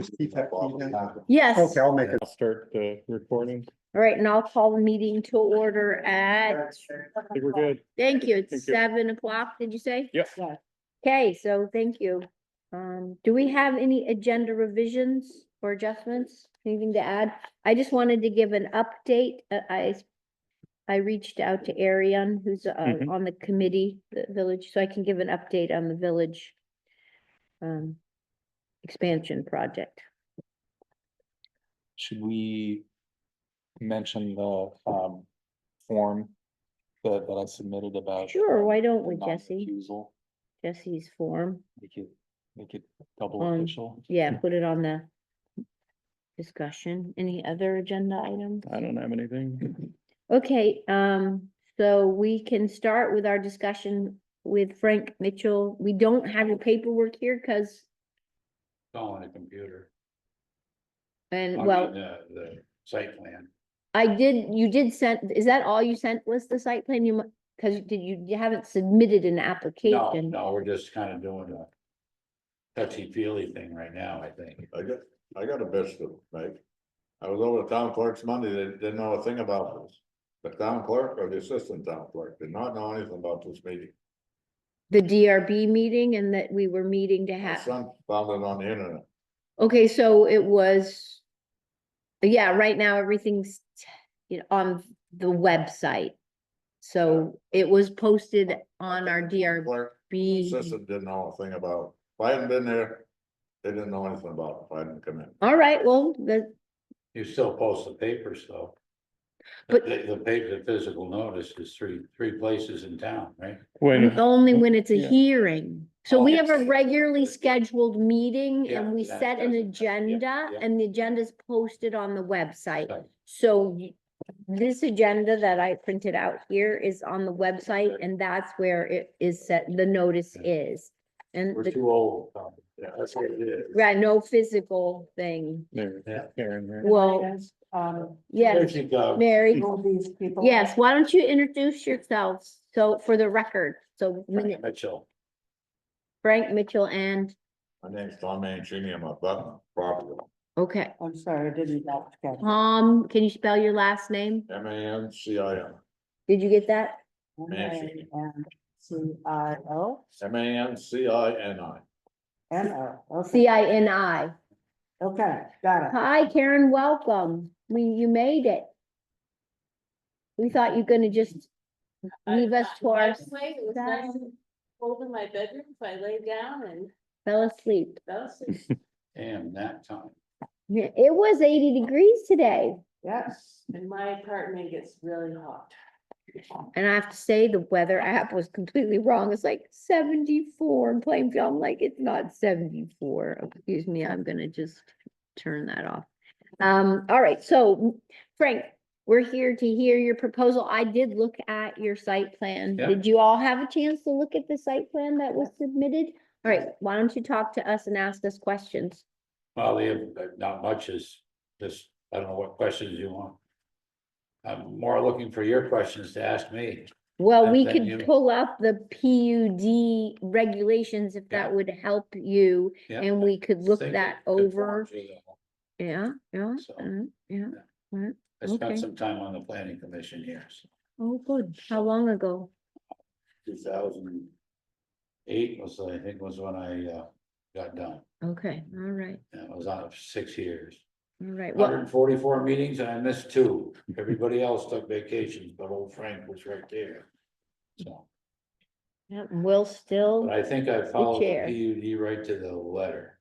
Yes, Okay, all I'll make it. I'll start the recording. right, and I'll call the meeting to order at, I think we're good. thank you, it's Thank you. 7 o'clock, did you say? Yep. Okay, so thank you. Do we have any agenda revisions or adjustments? Anything to add? I just wanted to give an update. I reached out to Ariane, who's Mhm. on the committee, the village, so I can give an update on the village expansion project. Should we mention the form that I submitted about? Sure, why don't we, Jesse? non-refusal? Jesse's form. Make it double On- official. Yeah, put it on the discussion. Any other agenda items? I don't have anything. Okay, so we can start with our discussion with Frank Mitchell. We don't have your paperwork here because, All on a computer. and I well, mean, the site plan. you did send, is that all you sent was the site plan? Because you haven't submitted an No, application. no, we're just kind of doing a touchy feely thing right now, I think. I got a best of, right? I was over the town clerk's Monday, they didn't know a thing about this. The town clerk or the assistant town clerk did not know anything about this meeting. The DRB meeting and that we were meeting to My have, son found it on the internet. okay, so it was. Yeah, right now everything's, on the website. So it was posted on our Clerk, DRB. assistant didn't know a thing about it. If I hadn't been there, they didn't know anything about it if I didn't come in. All right, well, You still post the papers though. But- The paper, the physical notice is three places in town, right? When, only when it's a Yeah. hearing. So we have a Okay. regularly scheduled meeting Yeah, and we that- set an that's- agenda yeah. and the agenda is posted on the website. Right. So this agenda that I printed out here is on the website and that's where it is set, the notice is. And We're the, too old. Yeah, that's what it is. right, no physical thing. there, Yeah. Karen, there. Well, yes, There she goes. Mary, All these people. yes, why don't you introduce yourselves? So for the record, so Frank Mitchell. Frank Mitchell and, My name's Tom Mancini, I'm a button property, okay. I'm sorry, I didn't catch. Can you spell your last name? MANCIN, Did you get that? Mancini. MANCIO, MANCINI. NO, okay, CINI. okay, got it. Hi, Karen, welcome. You made it. We thought you're gonna just leave us to our, It was nice and cold in my bedroom, so I laid down and fell asleep. fell asleep. Damn, that time. Yeah, it was 80 degrees today. Yes, And my apartment gets really hot. And I have to say, the weather app was completely wrong. It's like 74 in Plainfield. I'm like, it's not 74. Excuse me, I'm gonna just turn that off. All right, so Frank, we're here to hear your proposal. I did look at your site plan. Yeah. Did you all have a chance to look at the site plan that was submitted? All right, why don't you talk to us and ask us questions? Well, they have not much is just, I don't know what questions you want. I'm more looking for your questions to ask me. Well, And we then could you- pull up the PUD regulations if that Yeah. would help you, Yeah. and we could look Think that it over. conforms with it. Yeah, yeah, So, yeah. I spent Okay. some time on the planning commission here, Oh, good. How long ago? 2008 was, I think, was when I got done. Okay, all right, And I was on it for 6 years. all right. Hundred Well, and 44 meetings and I missed 2. Everybody else took vacations, but old Frank was right there. So, yeah, we'll still, but I think I followed chair. the PUD right to the letter.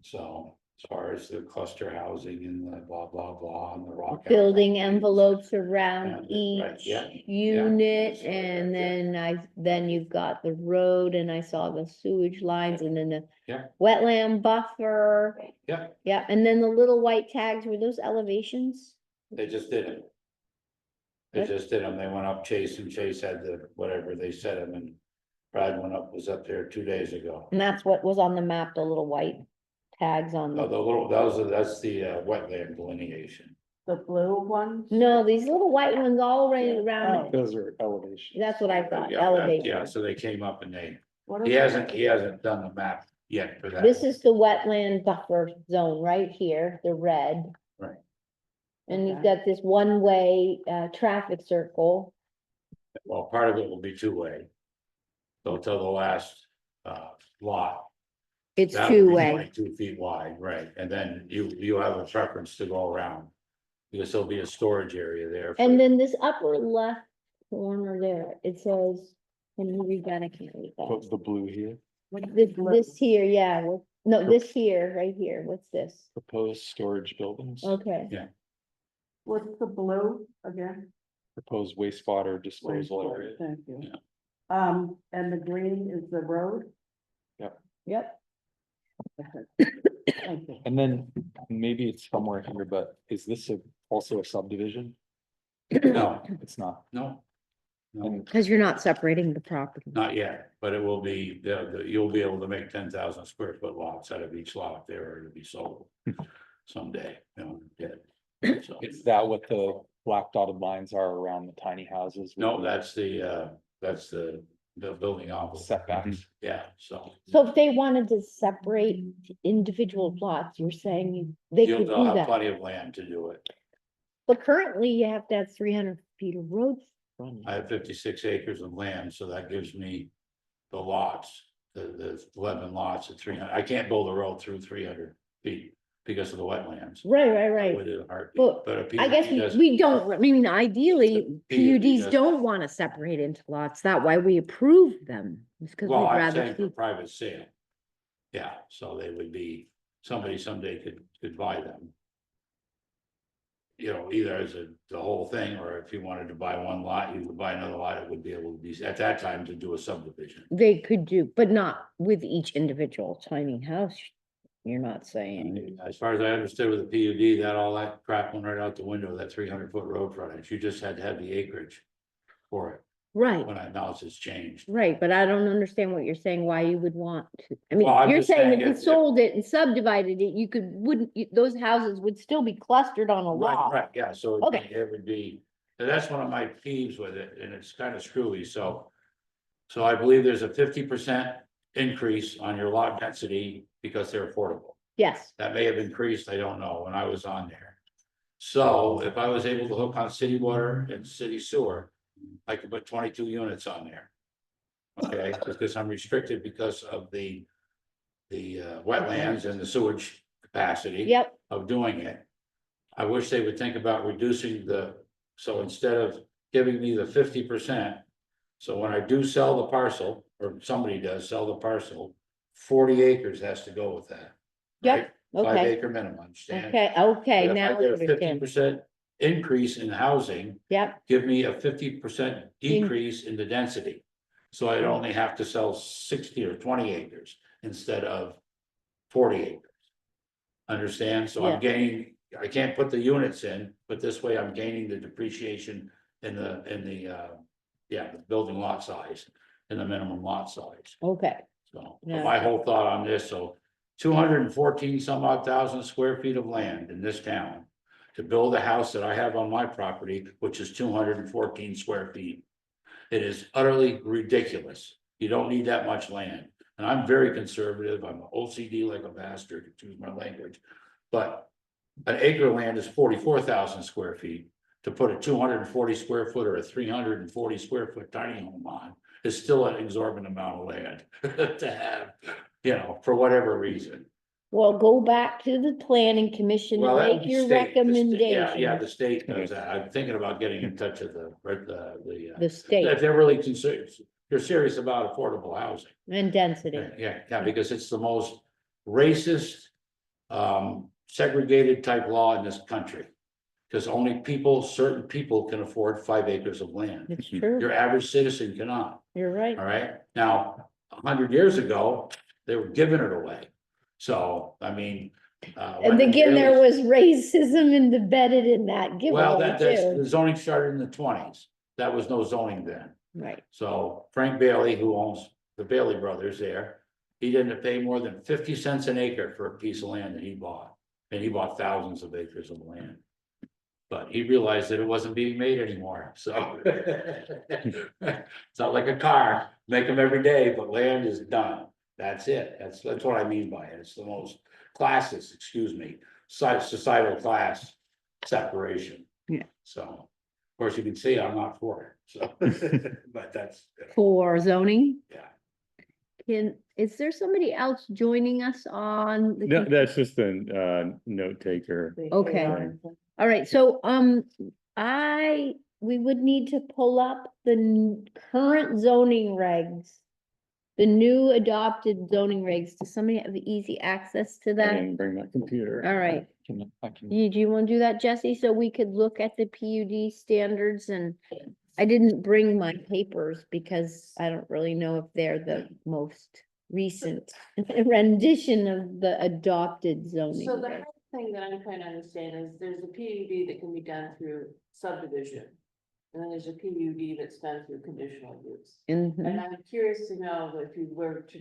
So as far as the cluster housing and the blah, blah, blah, and the rock. building envelopes around Right, each yeah, unit, yeah. and then you've got the road, and I saw the sewage lines, and then the Yeah. wetland buffer. Yeah, Yeah, and then the little white tags, were those elevations? they just did it. They What? just did them. They went up Chase and Chase had the, whatever they set them and Brad was up there 2 days ago. And that's what was on the map, the little white tags on Oh, the, the little, that's the wetland delineation. the blue ones? no, these little white ones all around. Oh. Those are elevations. That's what I thought, Yeah, that- elevation. yeah, so they came up and What he are hasn't done the map yet for that. This is the wetland buffer zone right here, the red. Right. And you've Okay. got this one-way, traffic circle. Well, part of it will be two-way. So till the last, lot. It's that will be two-way. 22 feet wide, right, and then you have a preference to go around. Because there'll be a storage area there. for- And then this upper left corner there, it says, can you read that? I can't read that. The blue here, This here, yeah, no, this here, right here, what's this? proposed storage buildings, Okay, What's the blue again? proposed wastewater disposal Wastewater, area. Thank you. Yeah. And the green is the road? yep, Okay. Thank you. And then maybe it's somewhere here, but is this also a subdivision? No, It's not. no. No, And because you're not separating the property. not yet, but it will be, you'll be able to make 10,000 square foot lots out of each lot there are to be sold someday, you know, yeah. So, is that what the black dotted lines are around the tiny houses? with no, the that's the building envelope. Setbacks. Yeah, so. So if they wanted to separate individual plots, you're saying they could They'll do have that? plenty of land to do it. But currently you have to have 300 feet of road frontage. I have 56 acres of land, so that gives me the lots, the 11 lots at 300. I can't build a road through 300 feet because of the wetlands. Right. With a heartbeat, But but a I guess PUD does- we don't, I mean, ideally, PUD PUDs does- don't want to separate into lots. That's why we approve them. It's because we'd Well, I'm rather saying for keep. private sale. Yeah, so they would be, somebody someday could buy them. You know, either as the whole thing, or if you wanted to buy one lot, you would buy another lot, it would be able to be, at that time, to do a subdivision. They could do, but not with each individual tiny house. You're not saying. As far as I understood with the PUD, that all that crap went right out the window, that 300-foot road frontage, you just had to have the acreage for it, Right, when I now it's changed. right, but I don't understand what you're saying, why you would want to. I mean, Well, I'm you're just saying saying if you if- sold it and subdivided it, you could, those houses would still be clustered on a Right, lot. right, yeah, so Okay. it would be, and that's one of my peeves with it, and it's kind of screwy, so. So I believe there's a 50% increase on your lot density because they're affordable. Yes, That may have increased, I don't know, when I was on there. So if I was able to hook on city water and city sewer, I could put 22 units on there. Okay, because I'm restricted because of the wetlands and the sewage capacity yep, of doing it. I wish they would think about reducing so instead of giving me the 50%. So when I do sell the parcel, or somebody does sell the parcel, 40 acres has to go with that. Yep, right? 5 okay. acre minimum, understand? okay, But if now I I get a understand. 50% increase in housing, Yep, give me a 50% decrease in the density. So I'd only have to sell 60 or 20 acres instead of 40 acres. Understand? So Yeah. I'm gaining, I can't put the units in, but this way I'm gaining the depreciation in the building lot size and the minimum lot size. okay, So, Yeah. but my whole thought on this, so 214 some odd thousand square feet of land in this town. To build a house that I have on my property, which is 214 square feet. It is utterly ridiculous. You don't need that much land. And I'm very conservative. I'm OCD like a bastard, to choose my language. But an acre of land is 44,000 square feet. To put a 240 square foot or a 340 square foot tiny home on is still an exorbitant amount of land to have, you know, for whatever reason. well, go back to the planning commission, Well, that would make be your state, the state- Yeah, recommendation, the state does that. I'm thinking about getting in touch with the the state if they're really concerned, they're serious about affordable housing. and density. Yeah, because it's the most racist, segregated type law in this country. Because only certain people can afford 5 acres of land. It's true, Your average citizen cannot, you're right. all right? Now, 100 years ago, they were giving it away. So, I mean. And again, there was racism embedded in that Well, giveaway that's, too, the zoning started in the 20s. That was no zoning then. right, So Frank Bailey, who owns the Bailey Brothers there, he didn't pay more than 50 cents an acre for a piece of land that he bought. And he bought thousands of acres of land. But he realized that it wasn't being made anymore, so. It's not like a car, make them every day, but land is done. That's it. That's what I mean by it. It's the most classes, excuse me, societal class separation. Yeah. So, of course, you can see I'm not for it, so, but that's, For zoning, yeah. is there somebody else joining us on? the No, com- that's just a note taker. The Okay. AR. All right, so, we would need to pull up the current zoning regs. The new adopted zoning regs. Does somebody have easy access to I that? didn't bring my computer. All right. I can, Do you want to do that, Jesse? So we could look at the PUD standards, and I didn't bring my papers because I don't really know if they're the most recent rendition of the adopted zoning. So the regs. hard thing that I'm trying to understand is there's a PUD that can be done through subdivision. And then there's a PUD that's done through conditional use. Mhm. And I'm curious to know if you were to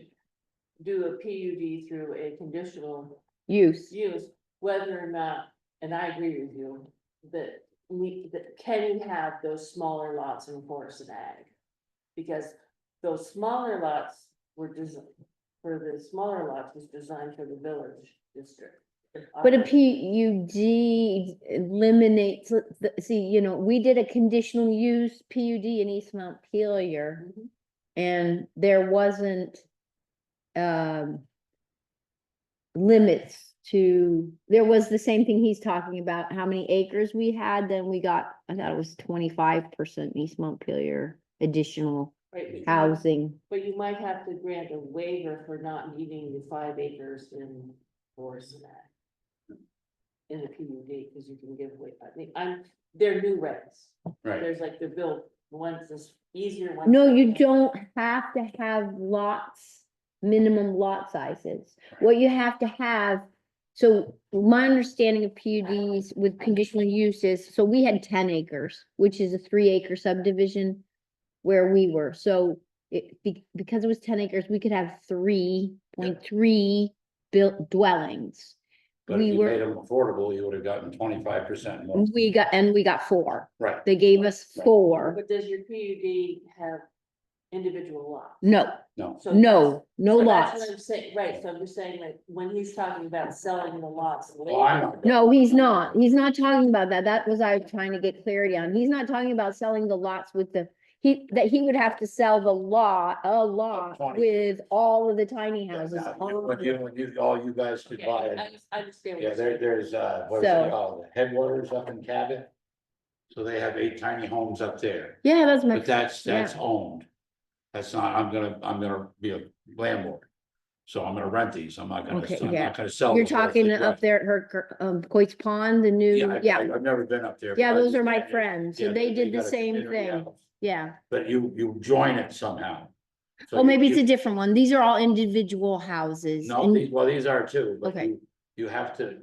do a PUD through a conditional Use. use, whether or not, and I agree with you, that can you have those smaller lots in forest and ag? Because those smaller lots were designed, for the smaller lots was designed for the village district. But a PUD eliminates, see, we did a conditional use PUD in East Montpelier. Mhm. And there wasn't limits to, there was the same thing he's talking about, how many acres we had, then we got, I thought it was 25% East Montpelier additional Right, housing. but you might have to grant a waiver for not needing the 5 acres in forest and ag. In the PUD, because you can give away, they're new regs. Right. There's like the build, one's this easier one. No, you don't have to have lots, minimum lot sizes. What you have to have, so my understanding of PUDs with conditional uses, so we had 10 acres, which is a 3-acre subdivision where we were. So because it was 10 acres, we could have 3.3 built dwellings. But if We you made were, them affordable, you would have gotten 25% more. we got 4. Right. They gave us Right. 4. But does your PUD have individual lots? No, No, So no So that's lots. what I'm saying, right, so I'm just saying, like, when he's talking about selling the lots. well, I'm not. No, he's not. He's not talking about that. That was I was trying to get clarity on. He's not talking about selling the lots with that he would have to sell a lot 20. with all of the tiny houses. Yeah, all when of all you guys could buy it. I understand. what Yeah, you're saying. there's, what is So- it called, Headwaters up in Cabot. So they have 8 tiny homes up there, Yeah, that's my, but that's yeah. owned. That's not, I'm gonna be a landlord. So I'm gonna rent these, I'm not Okay, gonna, I'm yeah. not gonna sell. You're them for talking the up there at her, Coit's Pond, the new, yeah. I've never been up there. Yeah, but I those are my understand it. friends. Yeah, So they did the got a same community thing. house, Yeah. But you join it somehow. So Oh, maybe it's you- a different one. These are all individual houses. No, and- these are too, but Okay. you have to,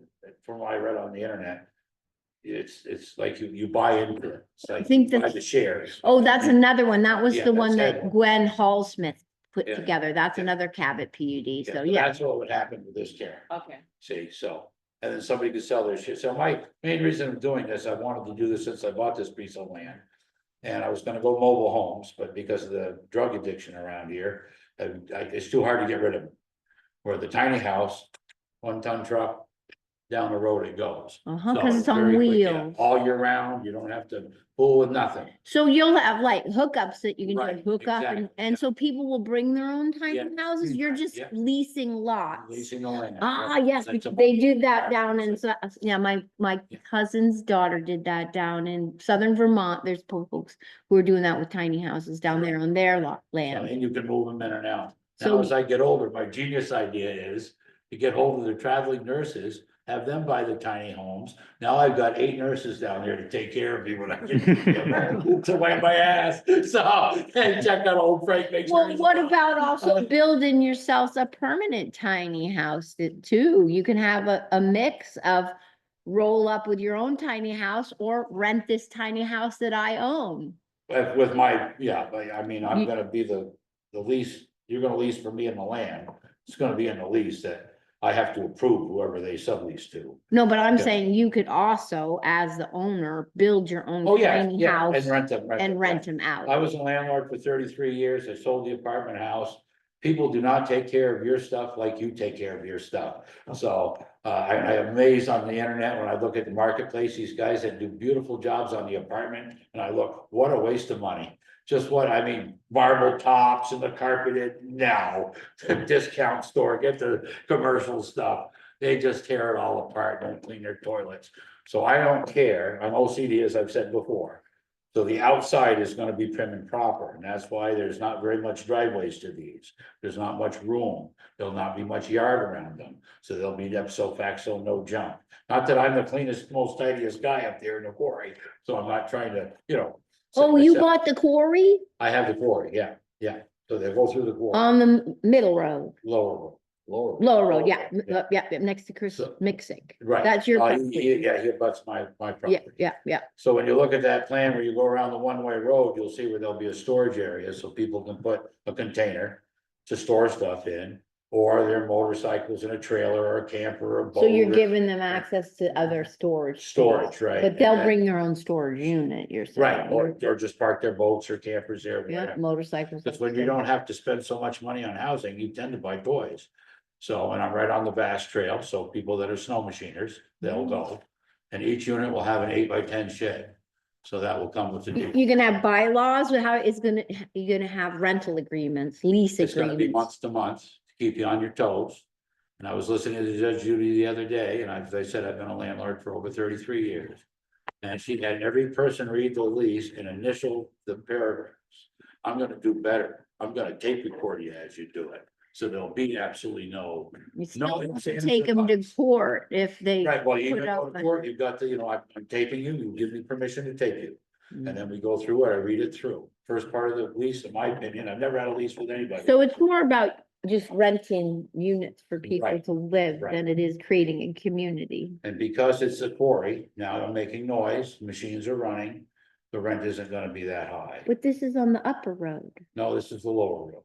from what I read on the internet. It's like you buy into it, it's like think you buy that's- the shares. Oh, that's another one. That was Yeah, the that's one that Headwaters. Gwen Hallsmith put Yeah, together. That's yeah. another Cabot PUD. Yeah, So but yeah. that's what would happen with this Karen, Okay, see, so, and then somebody could sell their shit, so my main reason of doing this, I wanted to do this since I bought this piece of land. And I was gonna go mobile homes, but because of the drug addiction around here, it's too hard to get rid of. 'Em. Where the tiny house, 1-ton truck, down the road it goes. Uh-huh, So cause it's on very quick, yeah, wheels. all year round, you don't have to fool with nothing. So you'll have like hookups that you can Right, just hook up exactly, and yeah. so people will bring their own tiny Yeah, houses. You're just yeah. leasing lots. Leasing the land. Ah, yeah, yes, that's a- they do that down in, yeah, my Yeah. cousin's daughter did that down in southern Vermont. There's folks who are doing that with tiny houses down there on their land. And you can move them in and out. Now, So- as I get older, my genius idea is to get hold of the traveling nurses, have them buy the tiny homes. Now I've got 8 nurses down there to take care of me when I get to wipe my ass, so, and check out old Frank, make sure. Well, he's what alive. about also building yourselves a permanent tiny house too? You can have a mix of roll up with your own tiny house or rent this tiny house that I own. With my, yeah, but I mean, I'm You- gonna be the lease, you're gonna lease for me in the land. It's gonna be in the lease that I have to approve whoever they sublease to. No, but I'm Yeah. saying you could also, as the owner, build your own Oh, yeah, tiny yeah, and house rent them. and yeah. rent them I out. was a landlord for 33 years. I sold the apartment house people do not take care of your stuff like you take care of your stuff. So, I am amazed on the internet when I look at the marketplace, these guys that do beautiful jobs on the apartment, and I look, what a waste of money. Just what, I mean, marble tops and the carpeted, no, discount store, get the commercial stuff. They just tear it all apart, don't clean their toilets. So I don't care, I'm OCD, as I've said before. So the outside is gonna be prim and proper, and that's why there's not very much driveways to these. There's not much room, there'll not be much yard around them, so they'll be ipso facto, no junk. Not that I'm the cleanest, most tidiest guy up there in the quarry, so I'm not trying to, set Oh, you myself- bought the quarry I have the quarry, yeah, so they go through the quarry, on the middle road, lower, lower road, yeah, Yeah. yeah, next to Chris So- Mixick. right. That's your property. Yeah, he abuts my property. Yeah. So when you look at that plan where you go around the one-way road, you'll see where there'll be a storage area, so people can put a container to store stuff in. Or their motorcycles in a trailer or a camper or a boat. So you're or giving them access to other storage. Storage, right? But they'll and that- bring their own storage unit, you're saying. Right, or just park their boats or campers there. Yeah, whatever. motorcycles. Because when you don't have to spend so much money on housing, you tend to buy toys. So, and I'm right on the Bass Trail, so people that are snow machiners, they'll go. And each unit will have an 8x10 shed. So that will come with the. You're gonna have bylaws with how it's gonna, you're gonna have rental agreements, lease It's gonna be agreements. month to month, to keep you on your toes. And I was listening to Judge Judy the other day, and as I said, I've been a landlord for over 33 years. And she had every person read the lease and initial the paragraphs. I'm gonna do better. I'm gonna tape record you as you do it. So there'll be absolutely no, You no, still I'm have saying to it's take them to advice. court if they. right, well, you put even out go to the- court, you've got to, I'm taping you, you give me permission to tape you. Mm. And then we go through it, I read it through. First part of the lease, in my opinion, I've never had a lease with anybody. So it's more about just renting units for people Right, to live right. than it is creating a community. And because it's a quarry, now I'm making noise, machines are running, the rent isn't gonna be that high. But this is on the upper road. No, this is the lower road,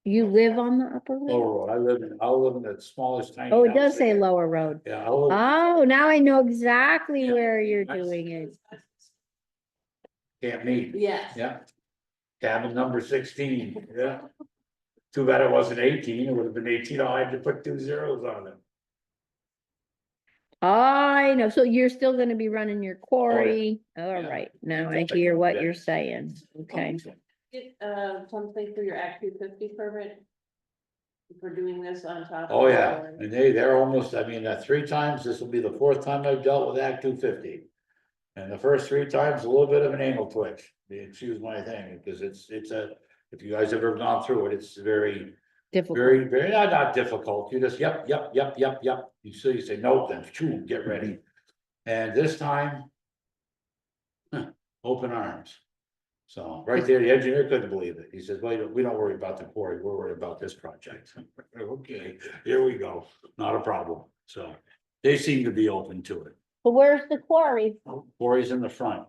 You live on the upper road? lower road, I'll live in the smallest tiny. Oh, it house does say there. lower road. Yeah, I'll live, Oh, now I know exactly Yeah. where you're Nice. doing it. can't meet, Yes. yeah. Cabin number 16, yeah. Too bad it wasn't 18, it would have been 18, I had to put 2 zeros on it. I know, so you're still gonna be running your quarry, all Oh, Yeah. right, now I Exactly. hear what Yeah. you're saying, okay. Get, something for your Act 250 permit? For doing this on top. Oh, of yeah, your- and they're almost, I mean, 3 times, this will be the 4th time I've dealt with Act 250. And the first 3 times, a little bit of an anal twitch, excuse my thing, because it's if you guys have ever gone through it, it's very, Difficult, very, not difficult, you just, yep. You say, no, then, choo, get ready. And this time. Open arms. So, right there, the engineer couldn't believe it, he says, well, we don't worry about the quarry, we're worried about this project. Okay, here we go, not a problem, so, they seem to be open to it. but where's the quarry? Quarry's in the front.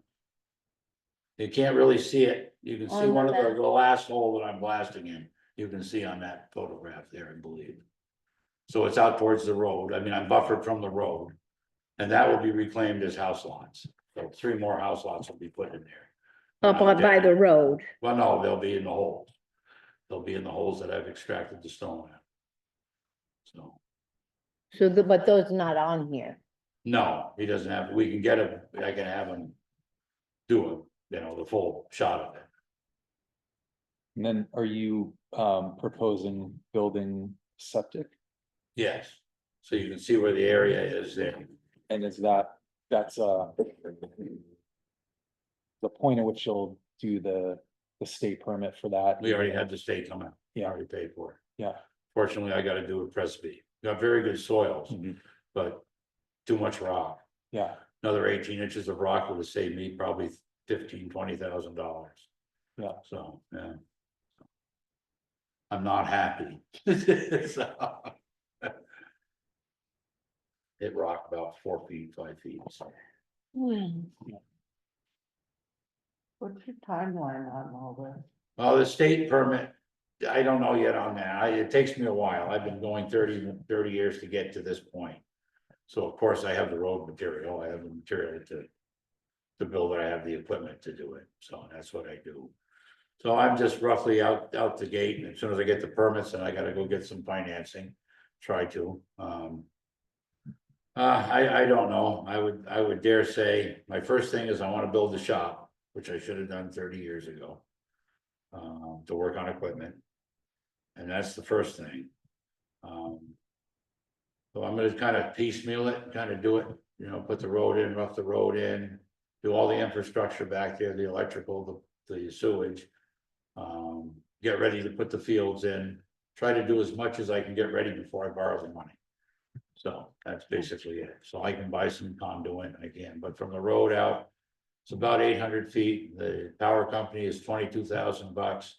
You can't really see it. You can see On one of the- the last hole that I'm blasting in. You can see on that photograph there, I believe. So it's out towards the road. I mean, I'm buffered from the road. And that will be reclaimed as house lots. So 3 more house lots will be put in there. Up on by the road, Well, no, they'll be in the holes. They'll be in the holes that I've extracted the stone at. So, so but those not on here. no, he doesn't have, we can get him, I can have him do it, the full shot of it. And then are you proposing building septic? Yes, so you can see where the area is there. And is that's the point at which you'll do the state permit for that? We already had the state come out. Yeah. Already paid for it. Yeah. Fortunately, I gotta do a Presby. Got very good soils, Mhm. but too much rock. Yeah, Another 18 inches of rock would have saved me probably $20,000. Yeah. So, yeah. I'm not happy. So, it rocked about 4 feet, 5 feet, so. Hmm. What's your timeline on all this? Well, the state permit, I don't know yet on that. It takes me a while. I've been going 30 years to get to this point. So of course I have the road material. I have the material to build it. I have the equipment to do it. So that's what I do. So I'm just roughly out the gate, and as soon as I get the permits, then I gotta go get some financing, try to, I don't know, I would dare say, my first thing is I wanna build a shop, which I should have done 30 years ago. To work on equipment. And that's the first thing. So I'm gonna kind of piecemeal it, kind of do it, you know, put the road in, rough the road in, do all the infrastructure back there, the electrical, the sewage. Get ready to put the fields in, try to do as much as I can get ready before I borrow the money. So that's basically it. So I can buy some conduit, I can, but from the road out, it's about 800 feet. The power company is $22,000.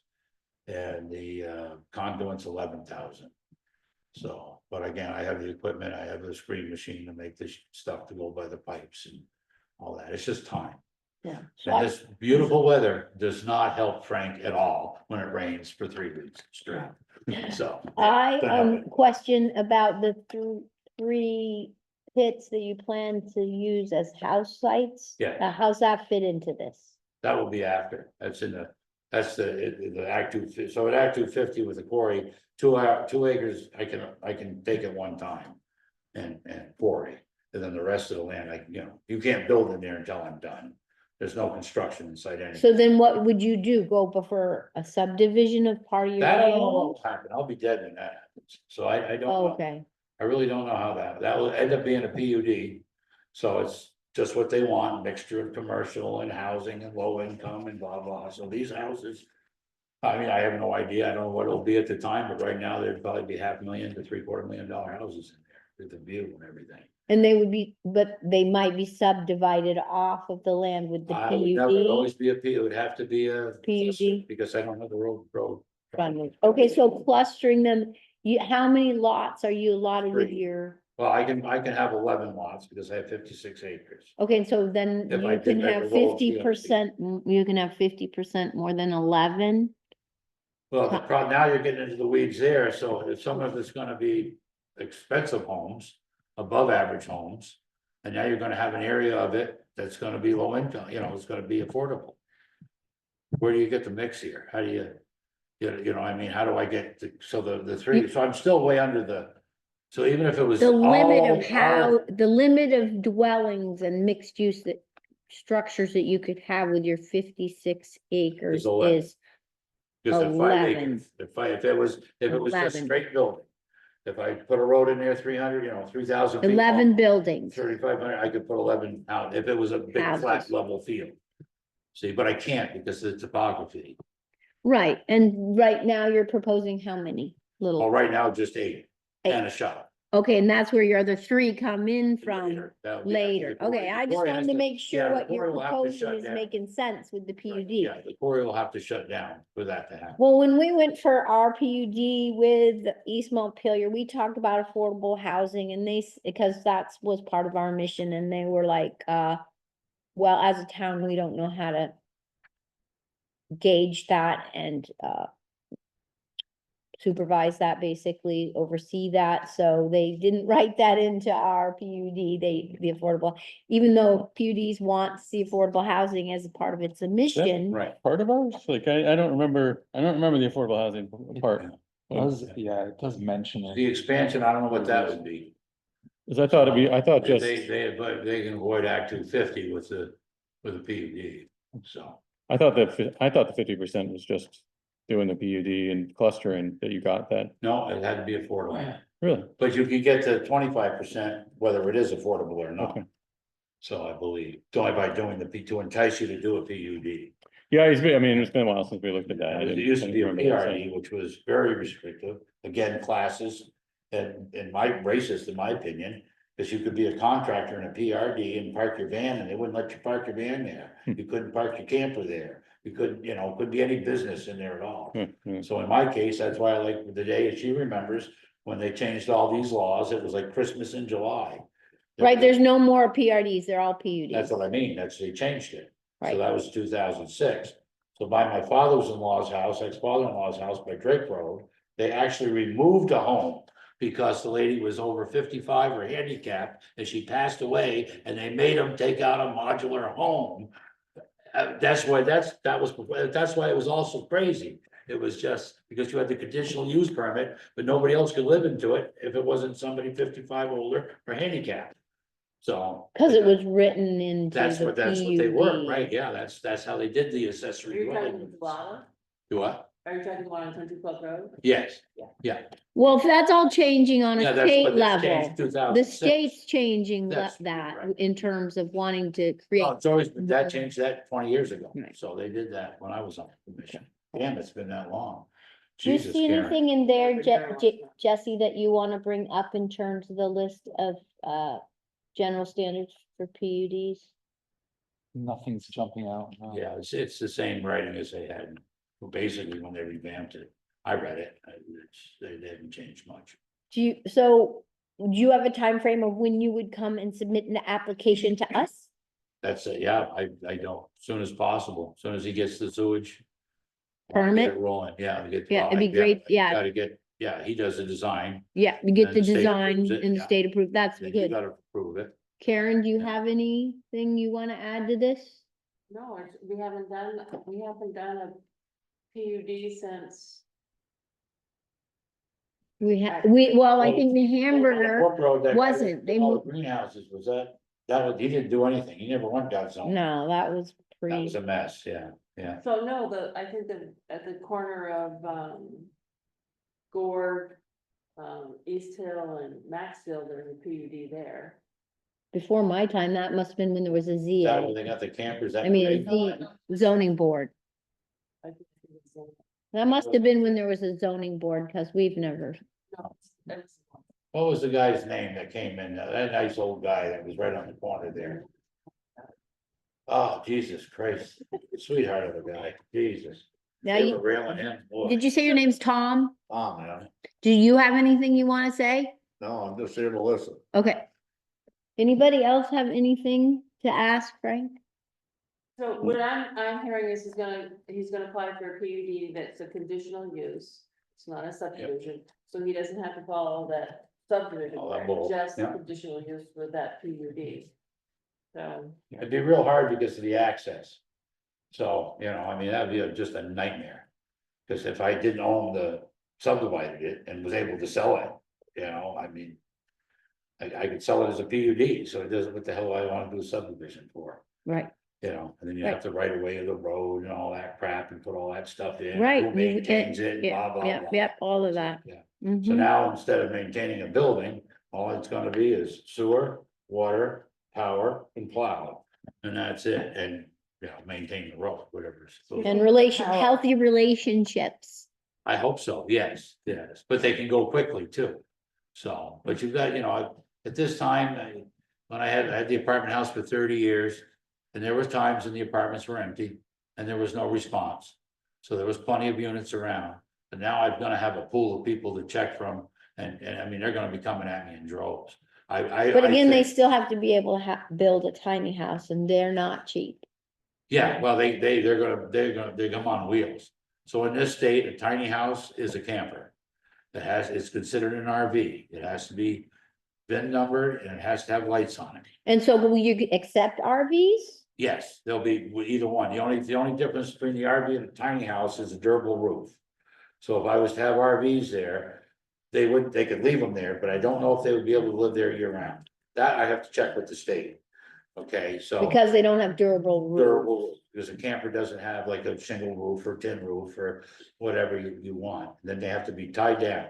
And the conduit's 11,000. So, but again, I have the equipment, I have the screen machine to make this stuff to go by the pipes and all that. It's just time. Yeah. And this beautiful weather does not help Frank at all when it rains for 3 weeks straight. So. I, But no. question about the three pits that you plan to use as house sites. Yeah. How's that fit into this? That will be after, that's that's the Act 250, so at Act 250 with the quarry, 2 acres, I can take at one time. And quarry, and then the rest of the land, you can't build in there until I'm done. There's no construction inside anything. So then what would you do? Go before a subdivision of part of your That I don't land? know what will happen, I'll be dead when that happens, so I don't know. Okay, I really don't know how that will end up being a PUD. So it's just what they want, mixture of commercial and housing and low income and blah, blah. So these houses. I mean, I have no idea. I don't know what it'll be at the time, but right now there'd probably be $500,000 to $750,000 houses in there with the view and everything. and they would be, but they might be subdivided off of the land with the I would never PUD. always be a P, it would have to be a. PUD? Because I don't have the road. frontage. Okay, so clustering them, how many lots are you allotted with 3. your? Well, I can have 11 lots because I have 56 acres. Okay, so then If I you did can that, have the road would be 50%, you can have 50% more than 11? Well, the problem, now you're getting into the weeds there, so if some of it's gonna be expensive homes, above average homes. And now you're gonna have an area of it that's gonna be low income, it's gonna be affordable. Where do you get the mix here? How do you know, I mean, how do I get, so the 3, so I'm still way under so even if it was. The limit all- of how, the limit of dwellings and mixed use that structures that you could have with your 56 acres 11. is, Just at 5 11. acres, if it was just 11. straight building. If I put a road in there, 300, 3,000 feet. 11 buildings. 3,500, I could put 11 out if it was a big flat Houses. level field. See, but I can't because of the topography. Right, and right now you're proposing how many Well, little? right now, just 8 and a shop. Okay, and that's where your other 3 come in from That would be- later. Okay, I just Quarry has wanted to make yeah, sure the what you're quarry will have to proposing shut is down. making sense with the PUD. Yeah, the quarry will have to shut down for that to happen. Well, when we went for our PUD with East Montpelier, we talked about affordable housing and because that's was part of our mission and they were like, well, as a town, we don't know how to gauge that and, supervise that, basically oversee that, so they didn't write that into our PUD, the affordable, even though PUDs wants the affordable housing as a part of its mission. Right. Part of ours, like, I don't remember the affordable housing part. Yeah, it does mention The it. expansion, I don't know what that would be. Cause I thought just, But they can avoid Act 250 with the PUD, so. I thought the 50% was just doing the PUD and clustering that you got that, No, it had to be affordable, really? but you could get to 25%, whether it is affordable or not. Okay. So I believe, only by doing to entice you to do a PUD. Yeah, it's been a while since we looked at that. I It didn't- used I to be a didn't remember PRD, which was very restrictive, again, classes. And racist, in my opinion, because you could be a contractor in a PRD and park your van and they wouldn't let you park your van there. You couldn't park your camper there. You couldn't, couldn't be any business in there at all. So in my case, that's why I like the day she remembers when they changed all these laws, it was like Christmas in July. Right, there's no more PRDs, they're all That's PUDs. what I mean, they changed it. So Right. that was 2006. So by my father-in-law's house, ex-father-in-law's house by Drake Road, they actually removed a home. Because the lady was over 55 or handicapped and she passed away and they made them take out a modular home. That's why, that's why it was also crazy. It was just because you had the conditional use permit, but nobody else could live into it if it wasn't somebody 55 older or handicapped. So. Cause it was written into That's the what they were, PUD. right? Yeah, that's how they did the accessory You're talking dwelling. Duala? Do what? Are you talking one on Country Club Road? Yes, Well, if that's all changing on yeah, a that's state what this level, changed, the 2006. state's changing That's that right. in terms of wanting to create. Oh, it's always been, that changed that 20 years ago. Right. So they did that when I was on the commission. Damn, it's been that long. Do you Jesus, see Karen. anything in there, Very Jesse, that you wanna bring up in terms of the list of, general standards for PUDs? Nothing's jumping out. no. Yeah, it's the same writing as they had, basically when they revamped it. I read it, they haven't changed much. Do you have a time frame of when you would come and submit an application to us? That's it, yeah, I don't, soon as possible, soon as he gets the sewage. wanna get Permit? it rolling, yeah. to get Yeah, it'd be going, great, yeah. Gotta get, yeah, he does the design, Yeah, you get And the the state design approves it, and the yeah. state approved, that's then you good. gotta approve it. Karen, do you Yeah. have anything you wanna add to this? No, we haven't done a PUD since. Well, I Well, think the hamburger, Brook Road, that- wasn't, they all the moved- greenhouses, was that he didn't do anything, he never went got zone. no, that was That pre, was a mess, yeah, yeah. So no, I think that at the corner of, Gord, East Hill and Maxfield, there's a PUD there. before my time, that must have been when there was a Is that where ZA, they got the campers? that I mean, big? a zoning board. I think it was, That must have been when there was a zoning board, cause we've never, no, it's- What was the guy's name that came in, that nice old guy that was right on the corner there? Oh, Jesus Christ, sweetheart of a guy, Jesus. now They were you, railing him, boy. did you say your name's Tom? Oh, man, Do you have anything you wanna say? no, I'm just here to listen. Okay. Anybody else have anything to ask Frank? So what I'm hearing is he's gonna apply for a PUD that's a conditional use. It's not a subdivision, so he doesn't have to follow that subdivision, All that part, bull, just yeah. conditional use for that PUD. So, It'd be real hard because of the access. So, I mean, that'd be just a nightmare. Cause if I didn't own subdivided it and was able to sell it, I mean. I could sell it as a PUD, so it doesn't, what the hell I wanna do a subdivision for, Right, and then you Right. have to right away of the road and all that crap and put all that stuff in. right. Who maintains it, blah, blah, Yeah, blah. yep, all of that. Yeah. So Mhm. now, instead of maintaining a building, all it's gonna be is sewer, water, power, and plow. And that's it, and, maintain the road, whatever. it's supposed to And be. healthy relationships. I hope so, yes, but they can go quickly too. So, but you've got, at this time, when I had the apartment house for 30 years. And there was times when the apartments were empty and there was no response. So there was plenty of units around, but now I'm gonna have a pool of people to check from. And I mean, they're gonna be coming at me in droves. But again, they still have to be able to build a tiny house and they're not cheap. Yeah, well, they come on wheels. So in this state, a tiny house is a camper. It's considered an RV. It has to be VIN numbered and it has to have lights on it. And so will you accept RVs? Yes, there'll be either one. The only difference between the RV and a tiny house is a durable roof. So if I was to have RVs there, they could leave them there, but I don't know if they would be able to live there year round. That I have to check with the state. Okay, so. Because they don't have durable roofs. Durable, because a camper doesn't have like a shingle roof or tin roof or whatever you want, then they have to be tied down.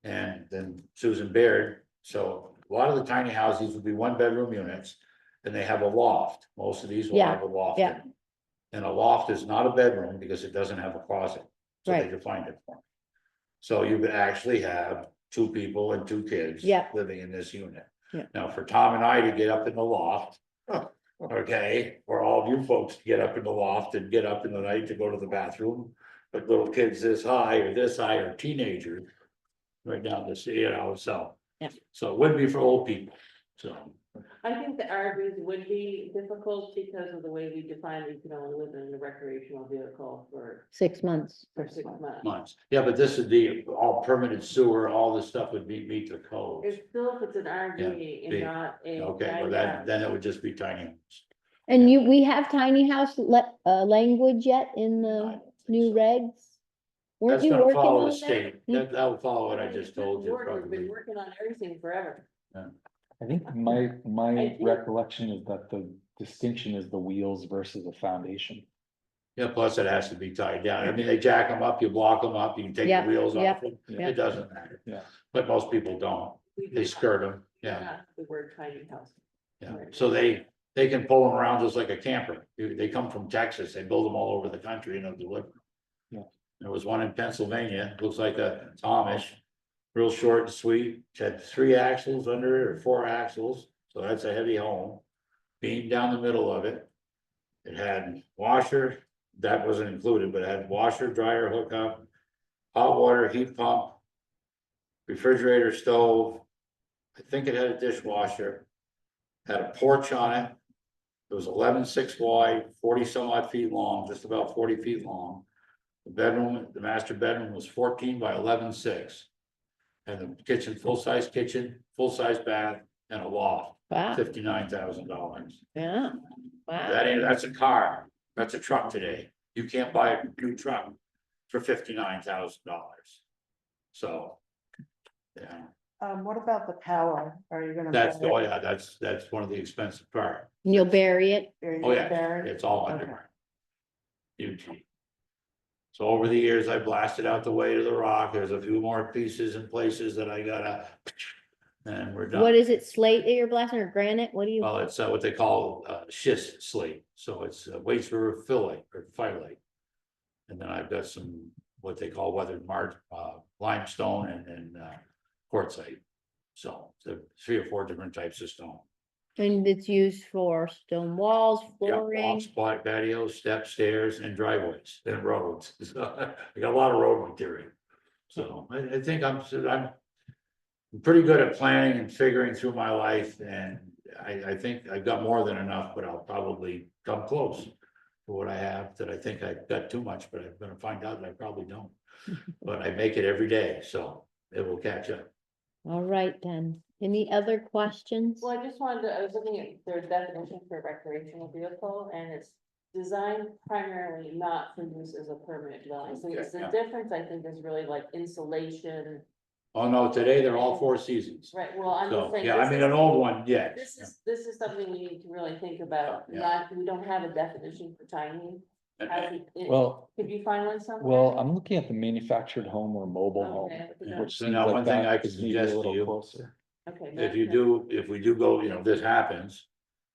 And then Susan Baird, so a lot of the tiny houses would be 1-bedroom units, and they have a loft, most of these will have a loft. in yeah. them. And a loft is not a bedroom because it doesn't have a closet, so they Right. defined it for me. So you could actually have 2 people and 2 kids. Yeah. Living in this unit. Yeah. Now, for Tom and I to get up in the loft. Okay, or all of you folks to get up in the loft and get up in the night to go to the bathroom, but little kids this high or teenagers. Right down to see, so. Yeah. So it would be for old people, so. I think the RVs would be difficult because of the way we define that you can only live in a recreational vehicle for 6 months. 6 months. Months, yeah, but this would be all permanent sewer, all this stuff would meet the codes. It's still, if it's an RV and big. not a. Okay, well tiny then, house. then it would just be tiny homes. And we have tiny house language yet in the new regs? Weren't That's you gonna working follow on the that? state, that will follow what I just told you, We've probably. been working on everything forever. I think my think- recollection is that the distinction is the wheels versus the foundation. Yeah, plus it has to be tied down. I mean, they jack them up, you block them up, you can take Yeah, the wheels yeah, off them. yeah. It doesn't matter. Yeah. But most people don't. They skirt them, yeah, Not the word tiny house. yeah. So they can pull them around just like a camper. They come from Texas, they build them all over the country and they'll deliver. Yeah. There was one in Pennsylvania, looks like a Amish, real short and sweet, had 3 axles under it or 4 axles, so that's a heavy home. Beam down the middle of it. It had washer, that wasn't included, but it had washer, dryer hookup, hot water, heat pump, refrigerator, stove. I think it had a dishwasher, had a porch on it. It was 11.6 wide, 40 some odd feet long, just about 40 feet long. The bedroom, the master bedroom was 14 by 11.6. And the kitchen, full-size kitchen, full-size bath, and a loft, Wow, $59,000. yeah, wow. That's a car, that's a truck today. You can't buy a new truck for $59,000. So. Yeah, What about the power? Are you gonna? that's, bury oh it? yeah, that's one of the expensive part. You'll bury it? Are you Oh, gonna yeah, bury it? it's all under. UT. So over the years, I blasted out the way to the rock. There's a few more pieces and places that I gotta. And we're done. What is it, slate that you're blasting or granite? What do you? Well, it's what they call schist slate, so it's Waits River phyllite or phyllite. And then I've got some, what they call weathered limestone and quartzite. So 3 or 4 different types of stone. And it's used for stone walls, Yeah, flooring. walks, patios, steps, stairs, and driveways, and roads. So, I got a lot of road material. So I think I'm pretty good at planning and figuring through my life, and I think I've got more than enough, but I'll probably come close to what I have, that I think I've got too much, but I'm gonna find out that I probably don't. But I make it every day, so it will catch up. All right, then. Any other questions? Well, I was looking at their definition for recreational vehicle, and it's designed primarily not for use as a permanent dwelling. So it's the Yeah. difference, I think, is really like insulation, Oh, no, today they're all 4 seasons. right? Well, I'm just So, saying. yeah, I this mean, is- an old one, yes. This is something we need to really think about, Yeah. we don't have a definition for tiny. Well, Could you find one somewhere? well, I'm looking at the manufactured home or mobile home, Okay, which So seems now, like one thing I that could is maybe a suggest to little you- closer. okay. If we do go, this happens,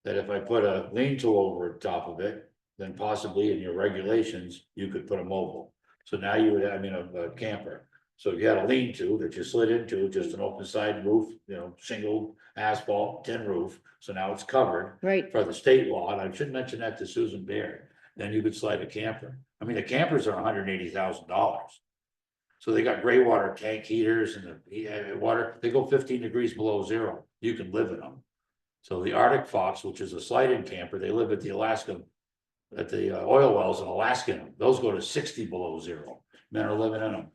that if I put a lean-to over the top of it, then possibly in your regulations, you could put a mobile. So now you would have, a camper. So if you had a lean-to that you slid into, just an open side roof, shingled asphalt, tin roof, so now it's covered Right, for the state law, and I should mention that to Susan Baird, then you could slide a camper. I mean, the campers are $180,000. So they got gray water tank heaters and the water, they go 15 degrees below zero. You can live in them. So the Arctic Fox, which is a slide-in camper, they live at the oil wells in Alaska. Those go to 60 below zero. Men are living in them.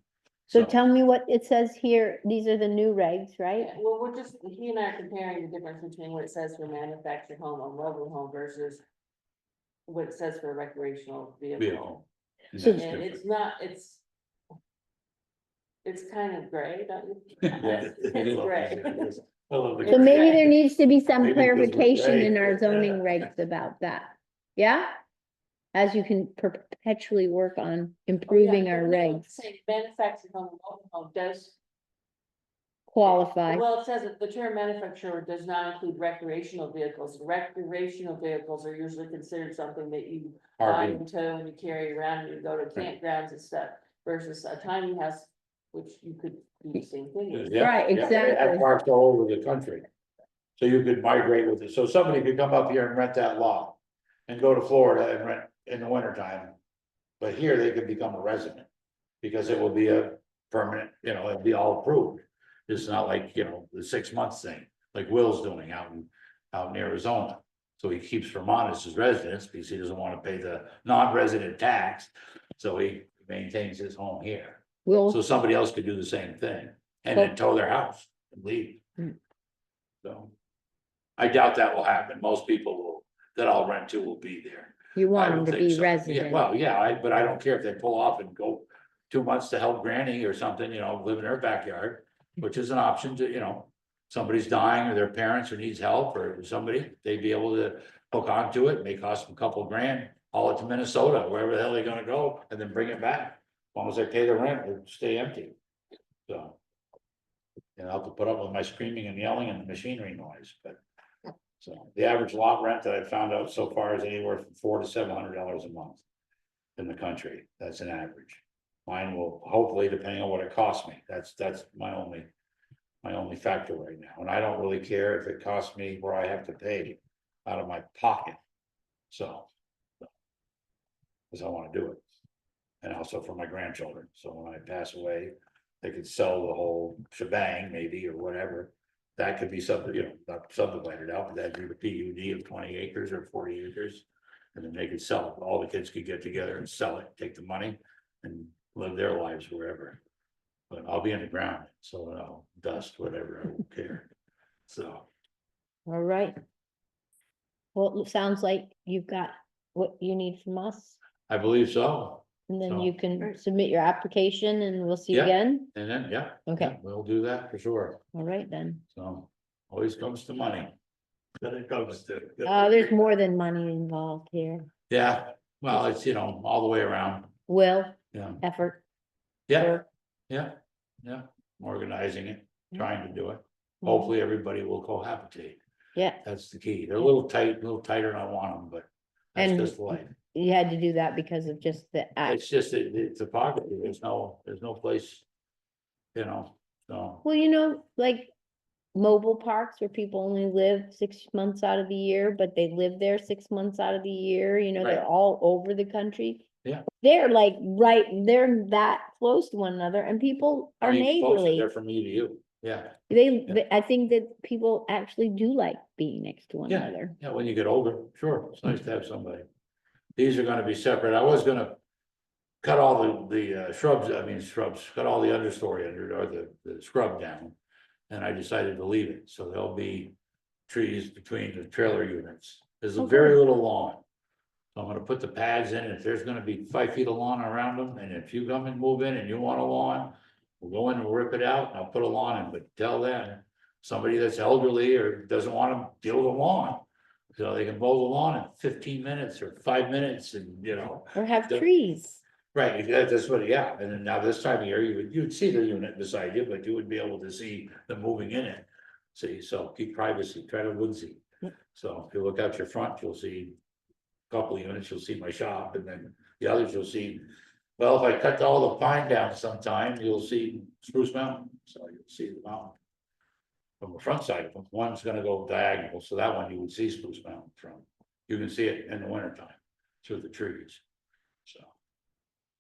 so tell me what it says here. These are the new regs, right? Yeah, well, he and I are comparing the difference between what it says for manufactured home or mobile home versus what it says for a recreational vehicle. Vehicle. And So- that's And different. it's not, it's kind of gray, don't you? Yeah, it is. It's gray. I love the So gray. maybe there needs to be some Maybe because we're clarification gray. in our zoning regs about that. Yeah? As you can perpetually work on improving Yeah, our but no, regs, it's saying manufactured home, and mobile home does, qualify. well, it says that the term manufacturer does not include recreational vehicles. Recreational vehicles are usually considered something that you buy RV. and tow and you carry around and you go to campgrounds and stuff versus a tiny house, which you could do the same thing with. Yeah, Right, yeah, they have exactly. parks all over the country. So you could migrate with it. So somebody could come up here and rent that lot and go to Florida and rent in the wintertime. But here they could become a resident because it will be a permanent, it'd be all approved. It's not like, the 6 months thing, like Will's doing out in Arizona. So he keeps Vermont as his residence because he doesn't want to pay the non-resident tax. So he maintains his home here. So We'll, somebody else could do the same thing and then tow their house and leave. Hmm. So. I doubt that will happen. Most people will that I'll rent to will be there. You I want them would to think be so. Yeah, resident. well, yeah, but I don't care if they pull off and go 2 months to help Granny or something, live in her backyard, which is an option to, somebody's dying or their parents or needs help or somebody, they'd be able to hook onto it, may cost them a couple of grand, haul it to Minnesota, wherever the hell they're gonna go, and then bring it back. As long as they pay the rent, it'll stay empty. So. And I'll have to put up with my screaming and yelling and the machinery noise, but. So the average lot rent that I've found out so far is anywhere from $400 to $700 a month. In the country, that's an average. Mine will hopefully, depending on what it costs me, that's my only factor right now, and I don't really care if it costs me where I have to pay out of my pocket. So. Cause I wanna do it. And also for my grandchildren, so when I pass away, they could sell the whole shebang maybe or whatever. That could be something, not subdivided out, but that'd be the PUD of 20 acres or 40 acres. And then they could sell it, all the kids could get together and sell it, take the money and live their lives wherever. But I'll be in the ground, so dust, whatever, I won't care. So, All right. Well, it sounds like you've got what you need from us, I believe so, and then So- you can submit your application and we'll see you Yeah. again. and then, yeah. Okay. yeah, We'll do that for sure, All right then. so, always comes to money. That it comes to. There's more than money involved here. Yeah, well, it's, all the way around, Will, yeah, effort. yeah, work. yeah, yeah, organizing it, trying to do it. Mhm. Hopefully, everybody will cohabitate, Yeah, that's the key, they're a little tight, a little tighter than I want them, but that's And- just life. you had to do that because of just the act. It's just, the topography, there's no place, so, Well, like mobile parks where people only live 6 months out of the year, but they live there 6 months out of the year, Right. they're all over the country. Yeah. They're like, they're that close to one another and people I are mean, folks are neighborly. there from me to you, yeah, I think that people actually do like being next to one Yeah. another. yeah, when you get older, sure, it's nice to have somebody. These are gonna be separate, I was gonna cut all the shrubs, cut all the understory or the scrub down. And I decided to leave it, so there'll be trees between the trailer units, there's a Oh, very good. little lawn. So I'm gonna put the pads in, if there's gonna be 5 feet of lawn around them, and if you come and move in and you want a lawn. We'll go in and rip it out, and I'll put a lawn in, but tell them, somebody that's elderly or doesn't wanna deal with a lawn. So they can mow the lawn in 15 minutes or 5 minutes and, Or have The- trees. Right, that's what, yeah, and then now this time of year, you'd see the unit beside you, but you would be able to see them moving in it. See, so keep privacy, try to woodsy. Yep. So if you look out your front, you'll see. A couple of units, you'll see my shop, and then the others you'll see. Well, if I cut all the pine down sometime, you'll see Spruce Mountain, so you'll see the mountain. From the front side, one's gonna go diagonal, so that one you would see Spruce Mountain from. You can see it in the wintertime through the trees, so.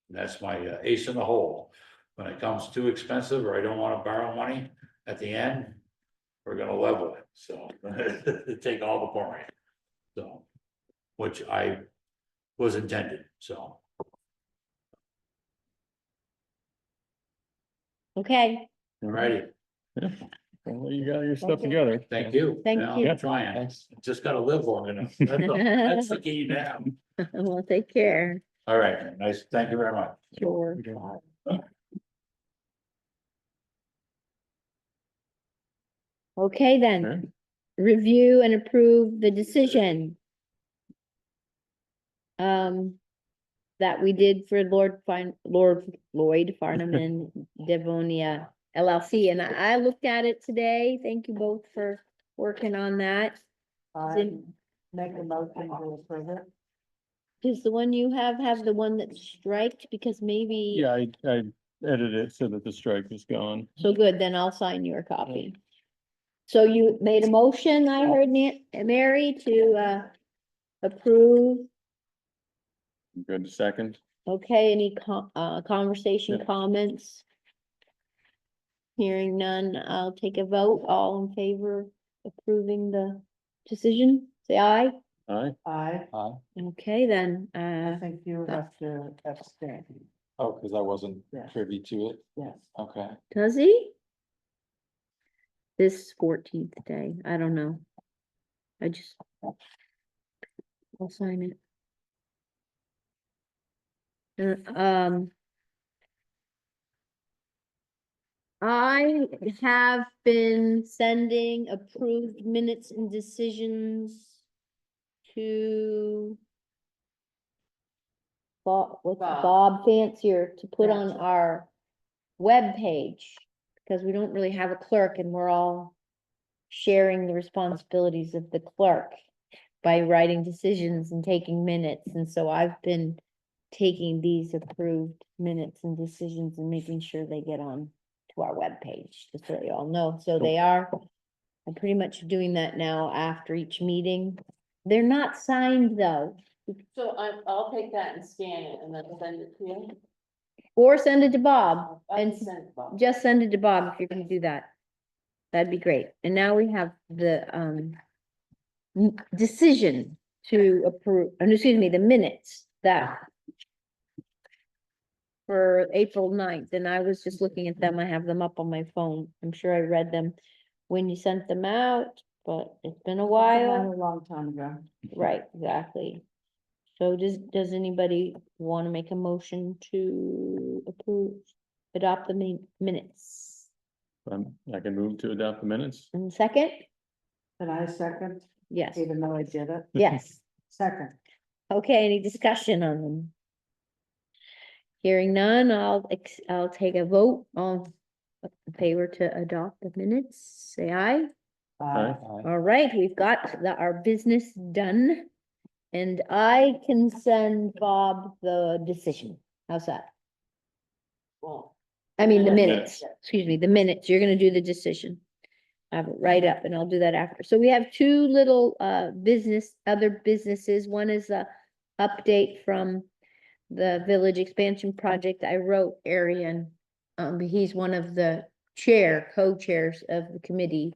And that's my ace in the hole. When it comes too expensive or I don't wanna borrow money at the end. We're gonna level it, so take all the pouring. So, which I was intended, so. Okay, Alrighty, Well, you got your stuff Okay. together. thank you. Thank Yeah, you. I'm trying, Thanks. just gotta live long enough. That's the key now. well, take care. All right, nice, thank you very much. Sure. Okay, then, Okay. review and approve the decision. That we did for Lord Lloyd Farnham and Devonia LLC, and I looked at it today. Thank you both for working on that. I make a motion to approve it. Does the one you have the one that's striked? Because maybe. Yeah, I edited it so that the strike is gone. So good, then I'll sign your copy. So you made a motion, I heard Mary, to approve. Good, second. Okay, any conversation, Yeah. comments? Hearing none, I'll take a vote. All in favor of approving the decision, say aye. Aye. I Okay, then, think you have to abstain. Oh, because I wasn't Yeah. privy to it, Yes. okay. does he? This 14th day, I don't know. I just. I'll sign it. I have been sending approved minutes and decisions to what's Bob. Bob Fancier to put on Fancier. our webpage. Because we don't really have a clerk and we're all sharing the responsibilities of the clerk by writing decisions and taking minutes. And so I've been taking these approved minutes and decisions and making sure they get on to our webpage, just so you all know. So they are, I'm pretty much doing that now after each meeting. They're not signed though, So I'll take that and scan it and then send it to you. or send it to Bob. I can And send it, Bob. just send it to Bob if you're gonna do that. That'd be great. And now we have the decision to approve, excuse me, the minutes that for April 9th, and I was just looking at them. I have them up on my phone. I'm sure I read them when you sent them out, but it's been a A while. long time ago. Right, exactly. So does anybody want to make a motion to adopt the minutes? I can move to adopt the minutes. And second? And I second, Yes, even though I did it. yes. Second. Okay, any discussion on them? Hearing none, I'll take a vote on in favor to adopt the minutes. Say aye. Aye. All right, we've got our business done. And I can send Bob the decision. How's that? Well, I mean, the Minutes. minutes, excuse me, the minutes. You're gonna do the decision. I have it right up and I'll do that after. So we have two little other businesses. One is a update from the village expansion project. I wrote Arian. He's one of the co-chairs of the committee.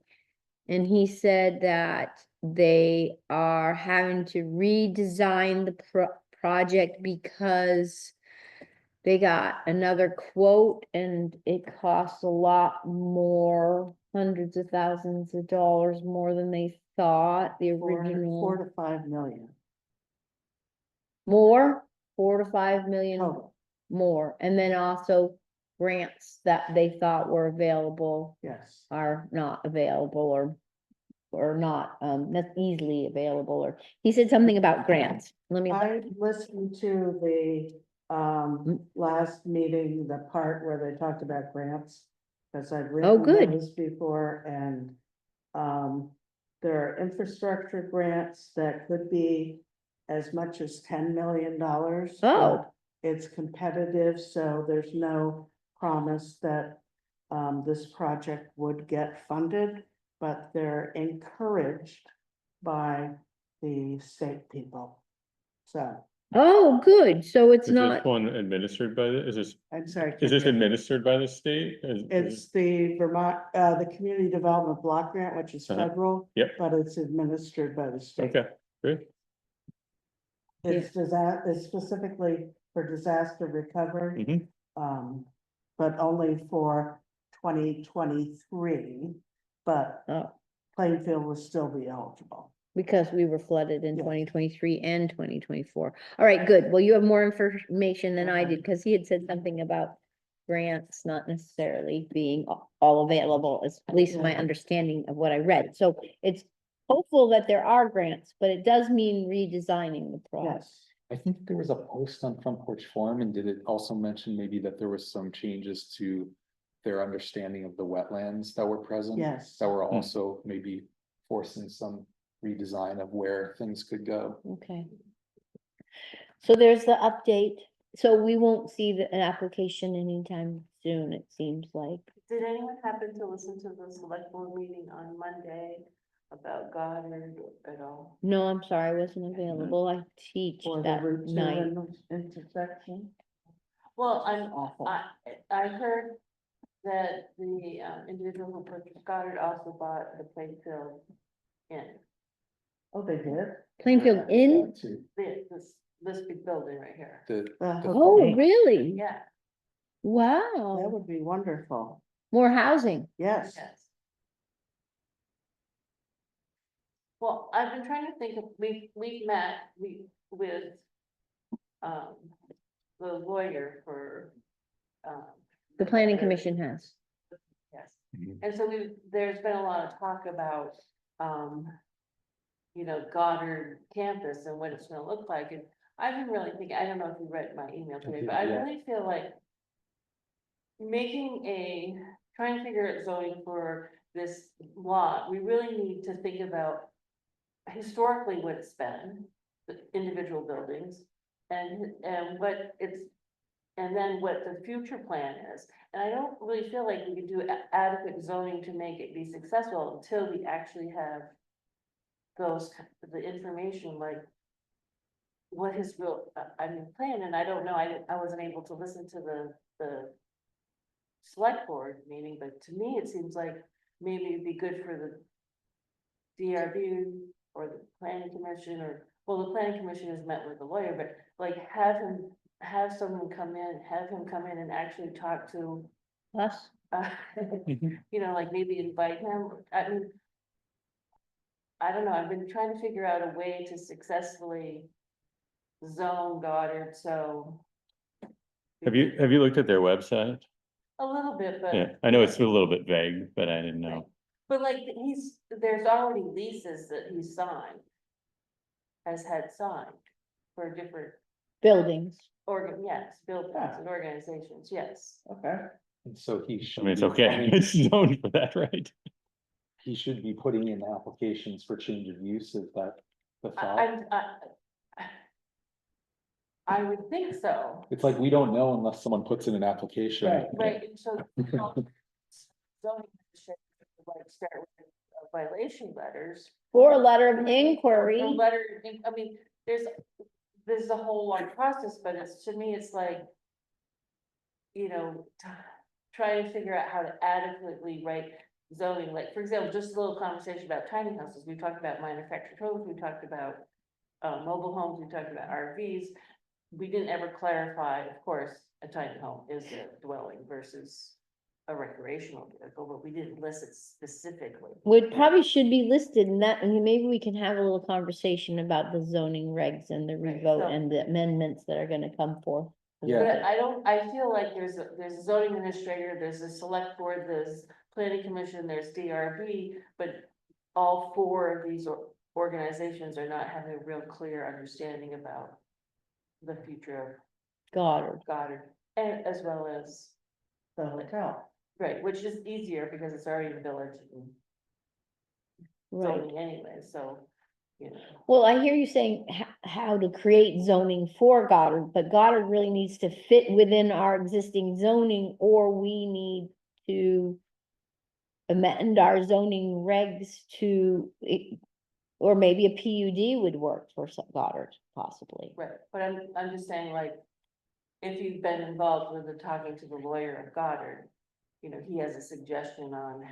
And he said that they are having to redesign the project because they got another quote and it costs a lot more, hundreds of thousands of dollars more than they thought, the Four original. to 5 million More, 4 to 5 million total, more, and then also grants that they thought were available yes. are not available or not, not easily available, or he said something about grants. Let me, I listened to the last meeting, the part where they talked about grants. Because I've Oh, written good. those before and there are infrastructure grants that could be as much as $10 million. Oh. but It's competitive, so there's no promise that this project would get funded, but they're encouraged by the state people. So, oh, good, so it's Is this not, one administered by the, I'm sorry. is this Kimberly. administered by the state? It's the Vermont, the Community Development Block Grant, which is Uh-huh. federal. Yep. But it's administered by the state. Okay, great. It's specifically for disaster recovery. Mhm. But only for 2023, but oh, Plainfield will still be eligible. because we were flooded in Yeah. 2023 and 2024. All right, good, well, you have more information than I Okay. did, because he had said something about grants not necessarily being all available, is at least my Yeah. understanding of what I read. So it's hopeful that there are grants, but it does mean redesigning the project. Yes, I think there was a post on Front Porch Forum, and did it also mention maybe that there was some changes to their understanding of the wetlands that were present? yes. That were also maybe forcing some redesign of where things could go. Okay. So there's the update. So we won't see an application anytime soon, it seems like. did anyone happen to listen to the select board meeting on Monday about Goddard at all? No, I'm sorry, I wasn't available. I teach For the that Route 2 night. intersection. Well, Awful. I heard that the individual who purchased Goddard also bought the Plainfield Inn. Oh, they did? Plainfield Inn? That too. This big building right here. Oh, really? Yeah, That Wow. would be wonderful. More housing. Yes. yes. Well, I've been trying to think of, we've met, with, um, the lawyer for, The planning commission has. yes. Mhm. And so there's been a lot of talk about, Goddard campus and what it's gonna look like, and I've been really thinking, I don't know if you read my email today, did, but I yeah. really feel like trying to figure out zoning for this lot, we really need to think about historically what it's been, the individual buildings, and what it's, and then what the future plan is. And I don't really feel like we can do adequate zoning to make it be successful until we actually have the information, like what his real, plan, and I don't know, I wasn't able to listen to the select board meeting, but to me, it seems like maybe it'd be good for the DRB or the planning commission, or, well, the planning commission has met with the lawyer, but like have him come in and actually talk to, Us? Mhm. like maybe invite him, I mean, I don't know, I've been trying to figure out a way to successfully zone Goddard, so. Have you looked at their website? A little bit, but. Yeah, I know it's a little bit vague, but I didn't know. But like, there's already leases that he's signed. Has had signed for different Buildings. yes, buildings and organizations, yes. Okay. And so he I should. mean, it's be okay, coming- it's zoned for that, right? He should be putting in applications for change of use, is that the thought? I would think so, It's like, we don't know unless someone puts in an application. Right. right, and so. Zoning should like start with violation letters. Or a letter of Or inquiry. letter, I mean, there's a whole long process, but to me, it's like. Trying to figure out how to adequately write zoning, like, for example, just a little conversation about tiny houses, we talked about manufactured homes, we talked about. Mobile homes, we talked about RVs, we didn't ever clarify, of course, a tiny home is a dwelling versus. A recreational vehicle, but we didn't list it specifically. Would probably should be listed in that, and maybe we can have a little conversation about the zoning regs and the Right, revote so- and the amendments that are gonna come forth. Yeah. But I feel like there's a zoning administrator, there's a select board, there's planning commission, there's DRB, but all four of these organizations are not having a real clear understanding about the future of Goddard. Goddard, and as well as, The hotel. right, which is easier because it's already in village and Right. zoning anyway, so, Well, I hear you saying how to create zoning for Goddard, but Goddard really needs to fit within our existing zoning, or we need to amend our zoning regs to, or maybe a PUD would work for Goddard, possibly. right, but I'm just saying, like, if you've been involved with talking to the lawyer of Goddard, he has a suggestion on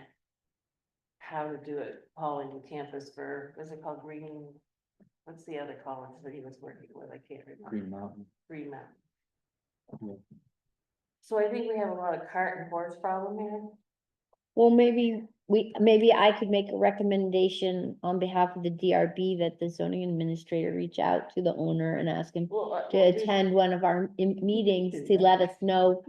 how to do it, hauling the campus for, what's it called, what's the other college that he was working with, I can't remember. Green Mountain. Green Mountain. Yeah. So I think we have a lot of cart and horse problem here. Well, maybe I could make a recommendation on behalf of the DRB that the zoning administrator reach out to the owner and ask him Well, to attend one of our meetings to let us know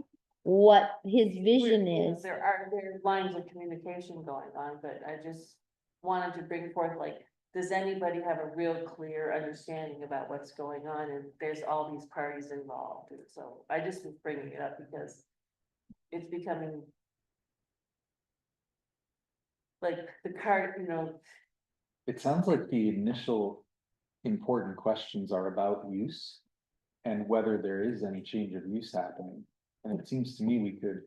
what his vision is. There are lines of communication going on, but I just wanted to bring forth, like, does anybody have a real clear understanding about what's going on? And there's all these parties involved, and so I just was bringing it up because it's becoming like the cart, It sounds like the initial important questions are about use. And whether there is any change of use happening. And it seems to me we could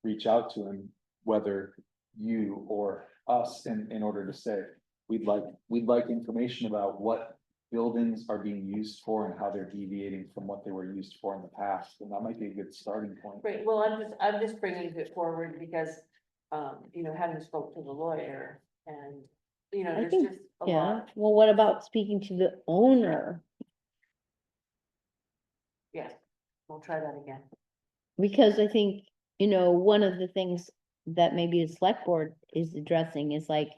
reach out to him, whether you or us, in order to say, we'd like information about what buildings are being used for and how they're deviating from what they were used for in the past. And that might be a good starting point. right, well, I'm just bringing it forward because, having spoke to the lawyer and, there's think- just a Yeah, lot. well, what about speaking to the owner? Yes, we'll try that again. Because I think, one of the things that maybe the select board is addressing is like,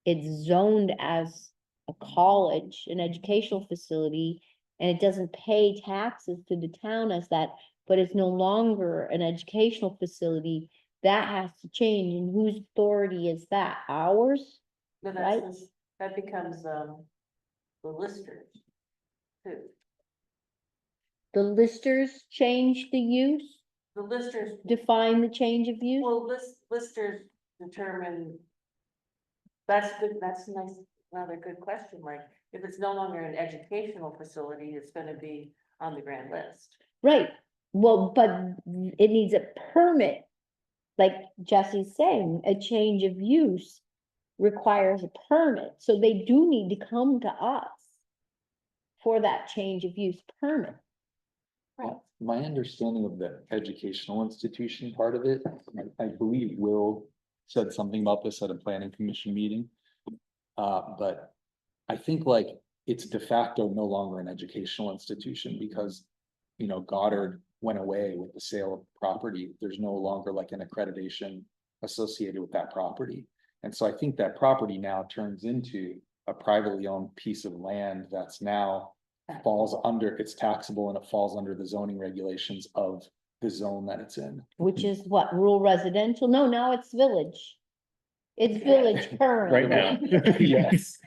it's zoned as a college, an educational facility, and it doesn't pay taxes to the town as that, but it's no longer an educational facility, that has to change, and whose authority is that? Ours? No, Right. that becomes, the listers. Too. The listers change the use, The listers, define the change of use? well, listers determine. That's good, that's nice, another good question, like, if it's no longer an educational facility, it's gonna be on the grand list. Right, well, but it needs a permit. Like Jesse's saying, a change of use requires a permit, so they do need to come to us for that change of use permit. My understanding of the educational institution part of it, I believe Will said something about this at a planning commission meeting. But I think like it's de facto no longer an educational institution because, you know, Goddard went away with the sale of property. There's no longer like an accreditation associated with that property. And so I think that property now turns into a privately owned piece of land that's now falls under, it's taxable and it falls under the zoning regulations of the zone that it's in. Which is what, rural residential? No, now it's village. It's village Right currently. now. Yes,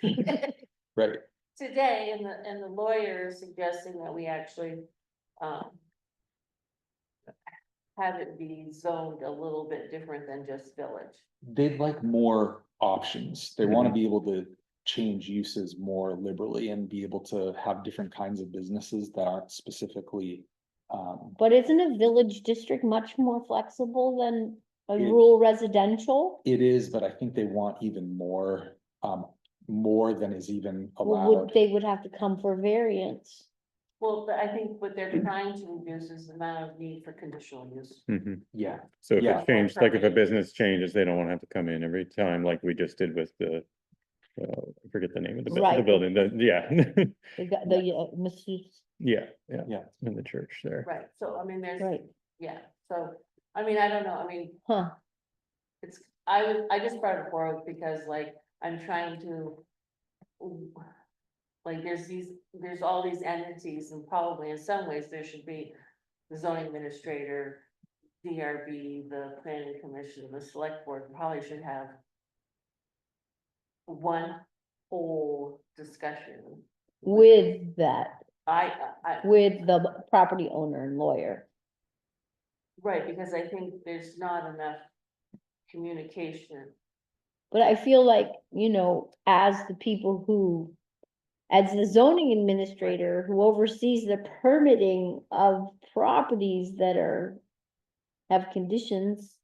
right. Today, and the lawyer is suggesting that we actually, have it be zoned a little bit different than just village. They'd like more options. They want to be able to change uses more liberally and be able to have different kinds of businesses that aren't specifically. But isn't a village district much more flexible than a It- rural residential? It is, but I think they want even more, more than is even Well, would, allowed. they would have to come for variance. Well, I think what they're trying to reduce is the amount of need for conditional use. Mhm. Yeah, So if Yeah. it changed, like if a Property. business changes, they don't wanna have to come in every time, like we just did with the. I forget the name of the Right. building, yeah, The masseuse, yeah, yeah. in the church there. Right, so I mean, there's, right, yeah, so, I mean, I don't know, I mean, huh, it's, I just brought it forward because like, I'm trying to. Like, there's all these entities and probably in some ways there should be the zoning administrator, DRB, the planning commission, the select board probably should have. One whole discussion. with that, I, with the property owner and lawyer. right, because I think there's not enough communication. But I feel like, you know, as the people who, as the zoning administrator who oversees the permitting of properties that are, have conditions,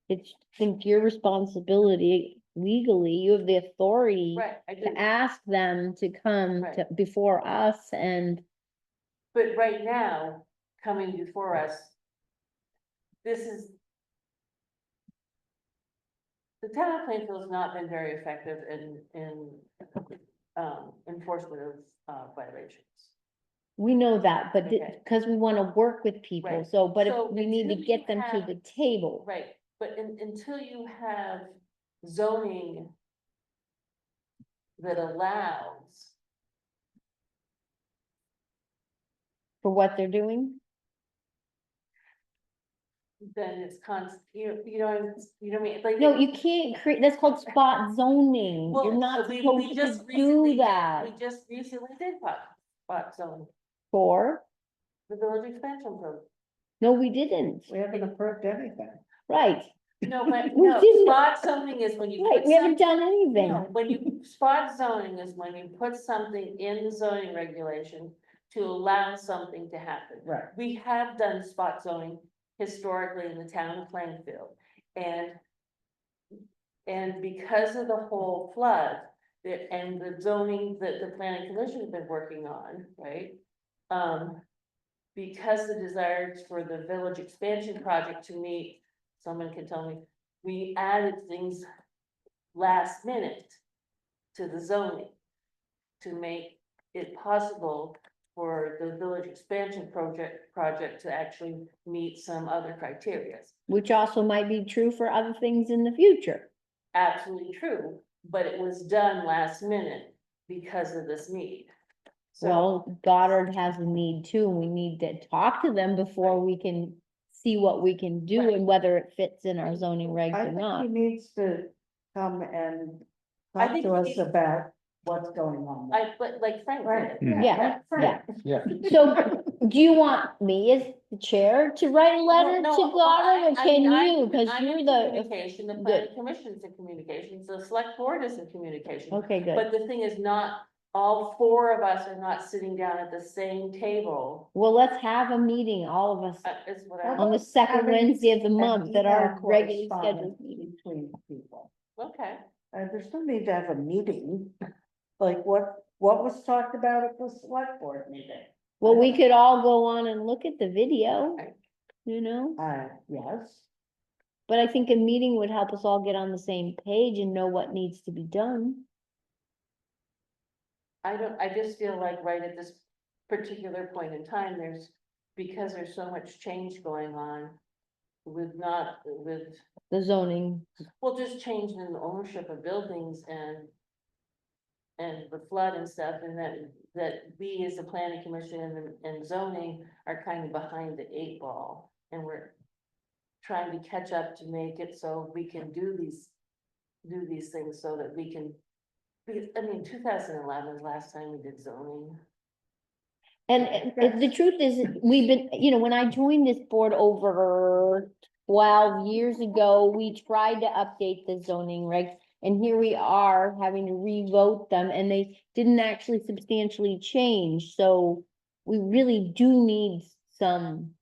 it's, I think your responsibility legally, you have the authority Right, I do, to ask them to come to, Right. before us and, but right now, coming before us. This is. The town of Plainfield has not been very effective in enforcement of violations. we know that, but Okay. because we wanna work with people, Right. so, but if So we need to until get you them to have- the table. Right, but until you have zoning. That allows, For what they're doing, then it's you know what I mean, like. no, you can't create, that's called spot zoning, Well, you're not we supposed just to recently do did- that We just recently did spot zoning, for, the village expansion program. no, we didn't, We haven't approved anything. right, No, but We no, didn't- spot zoning is when you. right, put we haven't something- done anything. No, when you, spot zoning is when you put something in the zoning regulation to allow something to happen. Right. We have done spot zoning historically in the town of Plainfield, and. And because of the whole flood, and the zoning that the planning commission has been working on, right? Because the desires for the village expansion project to meet, someone can tell me, we added things last minute to the zoning to make it possible for the village expansion project to actually meet some other criteria. Which also might be true for other things in the future. Absolutely true, but it was done last minute because of this need. So, Well, Goddard has a need too, and we need to talk to them before we can see what we can do Right. and whether it fits in our zoning regs I or think not. he needs to come and I talk think to us he- about what's going on. like Frank Right, did. Mhm. Yeah, Frank. Yeah, So, do you want me as the chair to write a letter No, to well, Goddard, or I mean, can I'm- you, cause I'm you're in the, communication, the good. planning commission's in communications, the select board is in communication. okay, good. But the thing is not, all four of us are not sitting down at the same table, Well, let's have a meeting, all of us, is what I, on the second Having Wednesday of the an month that our email regularly correspondence scheduled meeting. Between people. okay. There's no need to have a meeting, like what was talked about at the select board meeting. Well, we could all go on and look at the video, Right. you know? Yes, But I think a meeting would help us all get on the same page and know what needs to be done. I just feel like right at this particular point in time, because there's so much change going on. With The zoning, well, just change in the ownership of buildings and the flood and stuff, and that we as a planning commission and zoning are kind of behind the 8 ball. And we're trying to catch up to make it so we can do these things so that we can. Because, I mean, 2011 is last time we did zoning. and the truth is, we've been, you know, when I joined this board over 12 years ago, we tried to update the zoning regs. And here we are having to revote them, and they didn't actually substantially change, so we really do need some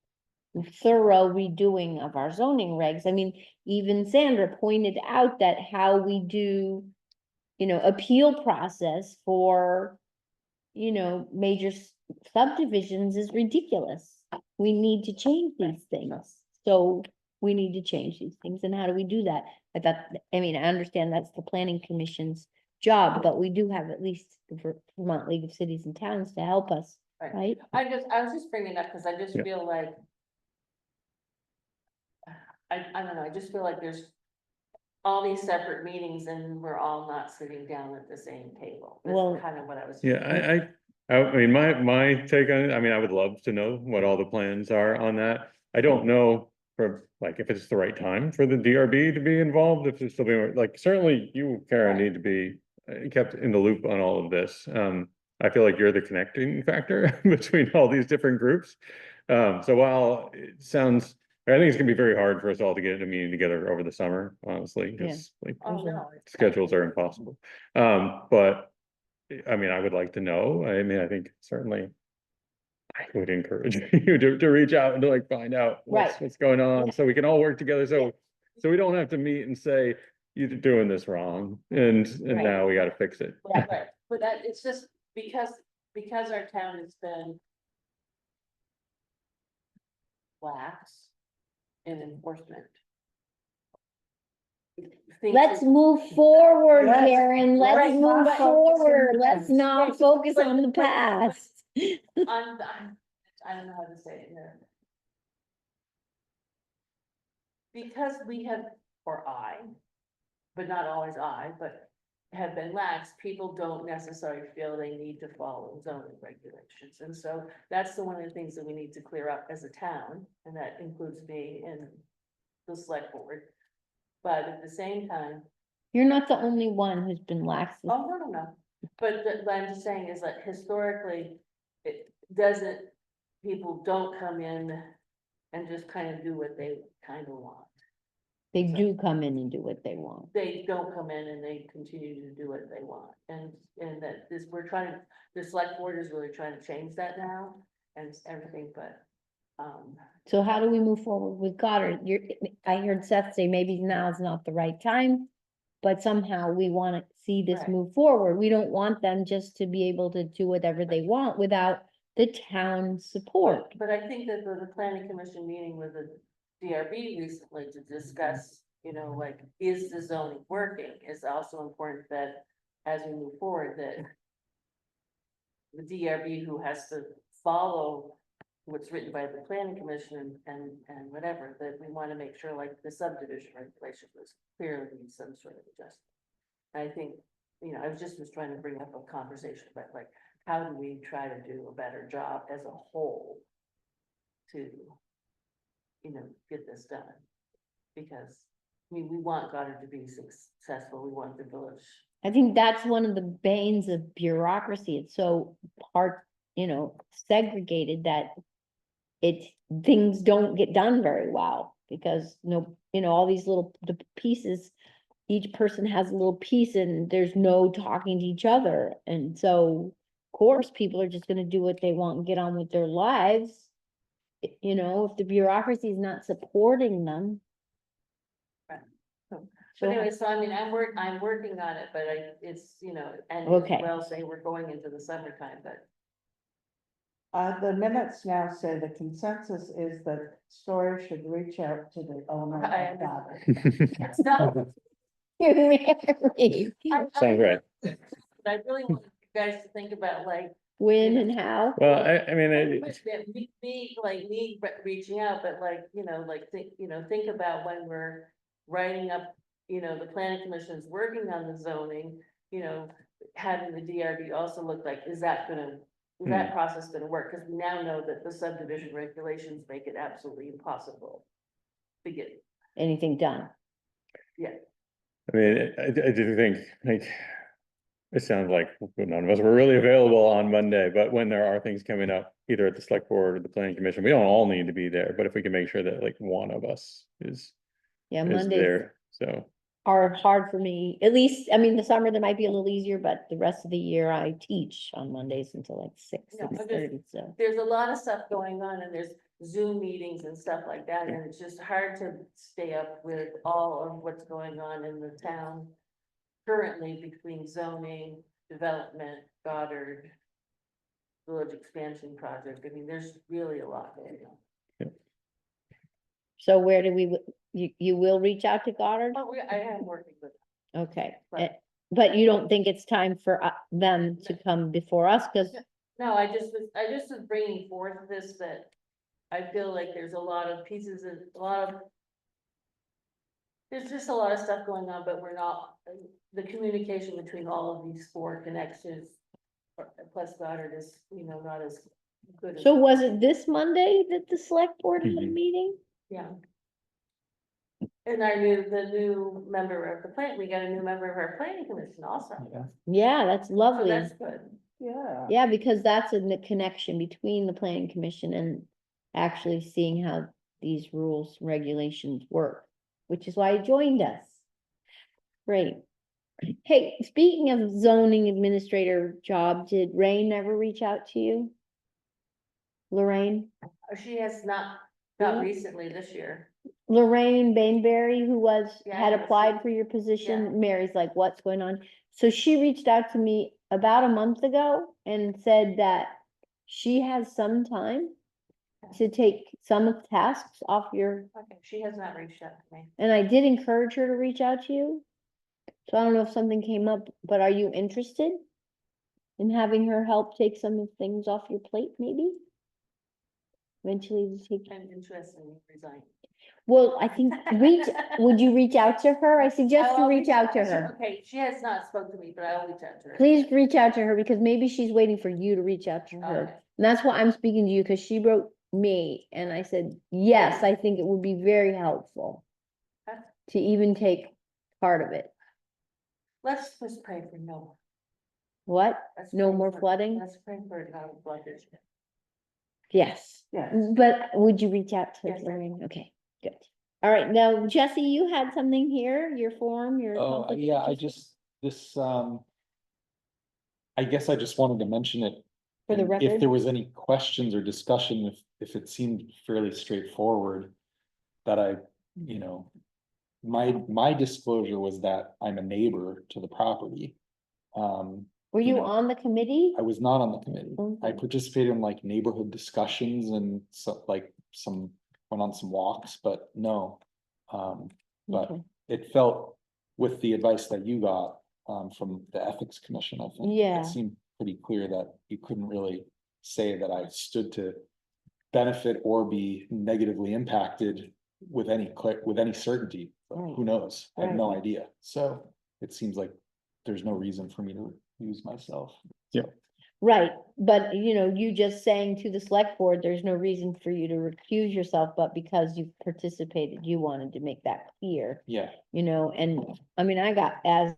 thorough redoing of our zoning regs. I mean, even Sandra pointed out that how we do, you know, appeal process for, you know, major subdivisions is ridiculous. We need to change these things. So we need to change these things. And how do we do that? I thought, I mean, I understand that's the planning commission's job, but we do have at least the Vermont League of Cities and Towns to help us, Right. right? I was just bringing it up because I just Yeah. feel like. I don't know, I just feel like there's all these separate meetings and we're all not sitting down at the same table. Well, That's kind of what I was. Yeah, I mean, my take on it, I mean, I would love to know what all the plans are on that. I don't know for, like, if it's the right time for the DRB to be involved, if there's something, like, certainly you, Karen, Right. need to be kept in the loop on all of this. I feel like you're the connecting factor between all these different groups. So while it sounds, I think it's gonna be very hard for us all to get a meeting together over the summer, honestly, because like Oh, no. schedules are impossible. But I mean, I would like to know. I mean, I think certainly I would encourage you to reach out and to like find out Right. what's going on, Yeah. so we can all work together. So we don't have to meet and say, you're doing this wrong, and Right. now we gotta fix it. Right, but that, it's just because our town has been. Lax in enforcement. Things Let's are- move forward, Let's- Karen, let's Right, move but- forward, let's Right, not focus but- on the but- past. I don't know how to say it here. Because we have, or I, but not always I, but have been lax, people don't necessarily feel they need to follow zoning regulations. And so that's one of the things that we need to clear up as a town, and that includes me and the select board. But at the same time, You're not the only one who's been lax. with- oh, no. But what I'm just saying is that historically, it doesn't, people don't come in and just kind of do what they kind of want. They do come in and do what they want. They don't come in and they continue to do what they want. And that this, the select board is really trying to change that now and everything, but, So how do we move forward with Goddard? I heard Seth say maybe now is not the right time. But somehow we wanna see this Right. move forward. We don't want them just to be able to do whatever they want without the town support. but I think that the planning commission meeting with the DRB recently to discuss, you know, like, is the zoning working? Is also important that as we move forward, that the DRB who has to follow what's written by the planning commission and whatever, that we want to make sure like the subdivision regulations was clearly some sort of adjustment. I think I was trying to bring up a conversation about like, how do we try to do a better job as a whole? To, get this done. Because, we want Goddard to be successful, we want the village. I think that's one of the banes of bureaucracy. It's so segregated that things don't get done very well because all these little the pieces, each person has a little piece and there's no talking to each other. And so, of course, people are just gonna do what they want and get on with their lives. If the bureaucracy is not supporting them. But anyway, so I mean, I'm working on it, but it's, and Okay. well, say we're going into the summertime, but. The minutes now say the consensus is that Story should reach out to the owner I of Goddard. It's not, Mary, Sounds right. but I really want you guys to think about like. when and how? Well, I mean, Me reaching out, but think about when we're writing up, the planning commission is working on the zoning, having the DRB also look like, is that process gonna work? Cause we now know that the subdivision regulations make it absolutely impossible to get. Anything done? I mean, I do think, like, it sounds like none of us were really available on Monday, but when there are things coming up, either at the select board or the planning commission, we don't all need to be there, but if we can make sure that like one of us is Yeah, is Mondays there, so. are hard for me, at least, I mean, the summer there might be a little easier, but the rest of the year I teach on Mondays until like No, I just- 6:30, so. There's a lot of stuff going on and there's Zoom meetings and stuff like that, and it's just hard to stay up with all of what's going on in the town. Currently between zoning, development, Goddard. Village expansion project, I mean, there's really a lot going on. So where do you will reach out to Goddard? But I am working with, Okay, Right. but you don't think it's time for them to come before us, cause no, I just was bringing forth this, that I feel like there's a lot of pieces and there's just a lot of stuff going on, but we're not, the communication between all of these four connections. Plus Goddard is, not as good. as- so was it this Monday that the select board had a Mhm. meeting? Yeah. And the new member of the we got a new member of our planning commission also. Yeah, that's So lovely. that's good. Yeah. Yeah, because that's in the connection between the planning commission and actually seeing how these rules, regulations work, which is why you joined us. Great. Hey, speaking of zoning administrator job, did Rain ever reach out to you? Lorraine? She has not Yeah. recently this year. Lorraine Bainberry, who Yeah, had yes, applied she- for your Yeah. position, Mary's like, what's going on? So she reached out to me about a month ago and said that she has some time to take some of the tasks off your, Okay, she has not reached out to me. and I did encourage her to reach out to you. So I don't know if something came up, but are you interested in having her help take some of things off your plate, maybe? Eventually to take, I'm interested in resigning. well, I think, would you reach out to her? I suggest you I'll reach out to her. Okay, she has not spoken to me, but I'll reach out to her. Please reach out to her because maybe she's waiting for you to reach out to her. Okay. And that's why I'm speaking to you, because she wrote me and I said, yes, I think it would be very helpful Okay. to even take part of it. Let's just pray for no. What? Let's No pray more for- flooding? Let's pray for no flooding. Yes. Yes. But would you reach out to Yes, I Lorraine? Okay, good. All right, now Jesse, you had something here, your form, your. Oh, conflict of yeah, I interest just, I guess I just wanted to mention it. For the and If record, there was any questions or discussion, if it seemed fairly straightforward, that my disclosure was that I'm a neighbor to the property. were you know, on the committee? I was not on the committee. I Okay. participated in like neighborhood discussions and so like went on some walks, but no. But Okay. it felt with the advice that you got from the ethics commission, I think. Yeah. It seemed pretty clear that you couldn't really say that I stood to benefit or be negatively impacted with any certainty. But Right. who knows? I have no Right. idea. So it seems like there's no reason for me to use myself. Right, but you know, you just saying to the select board, there's no reason for you to recuse yourself, but because you've participated, you wanted to make that clear, Yeah, you know, and I mean, I got as.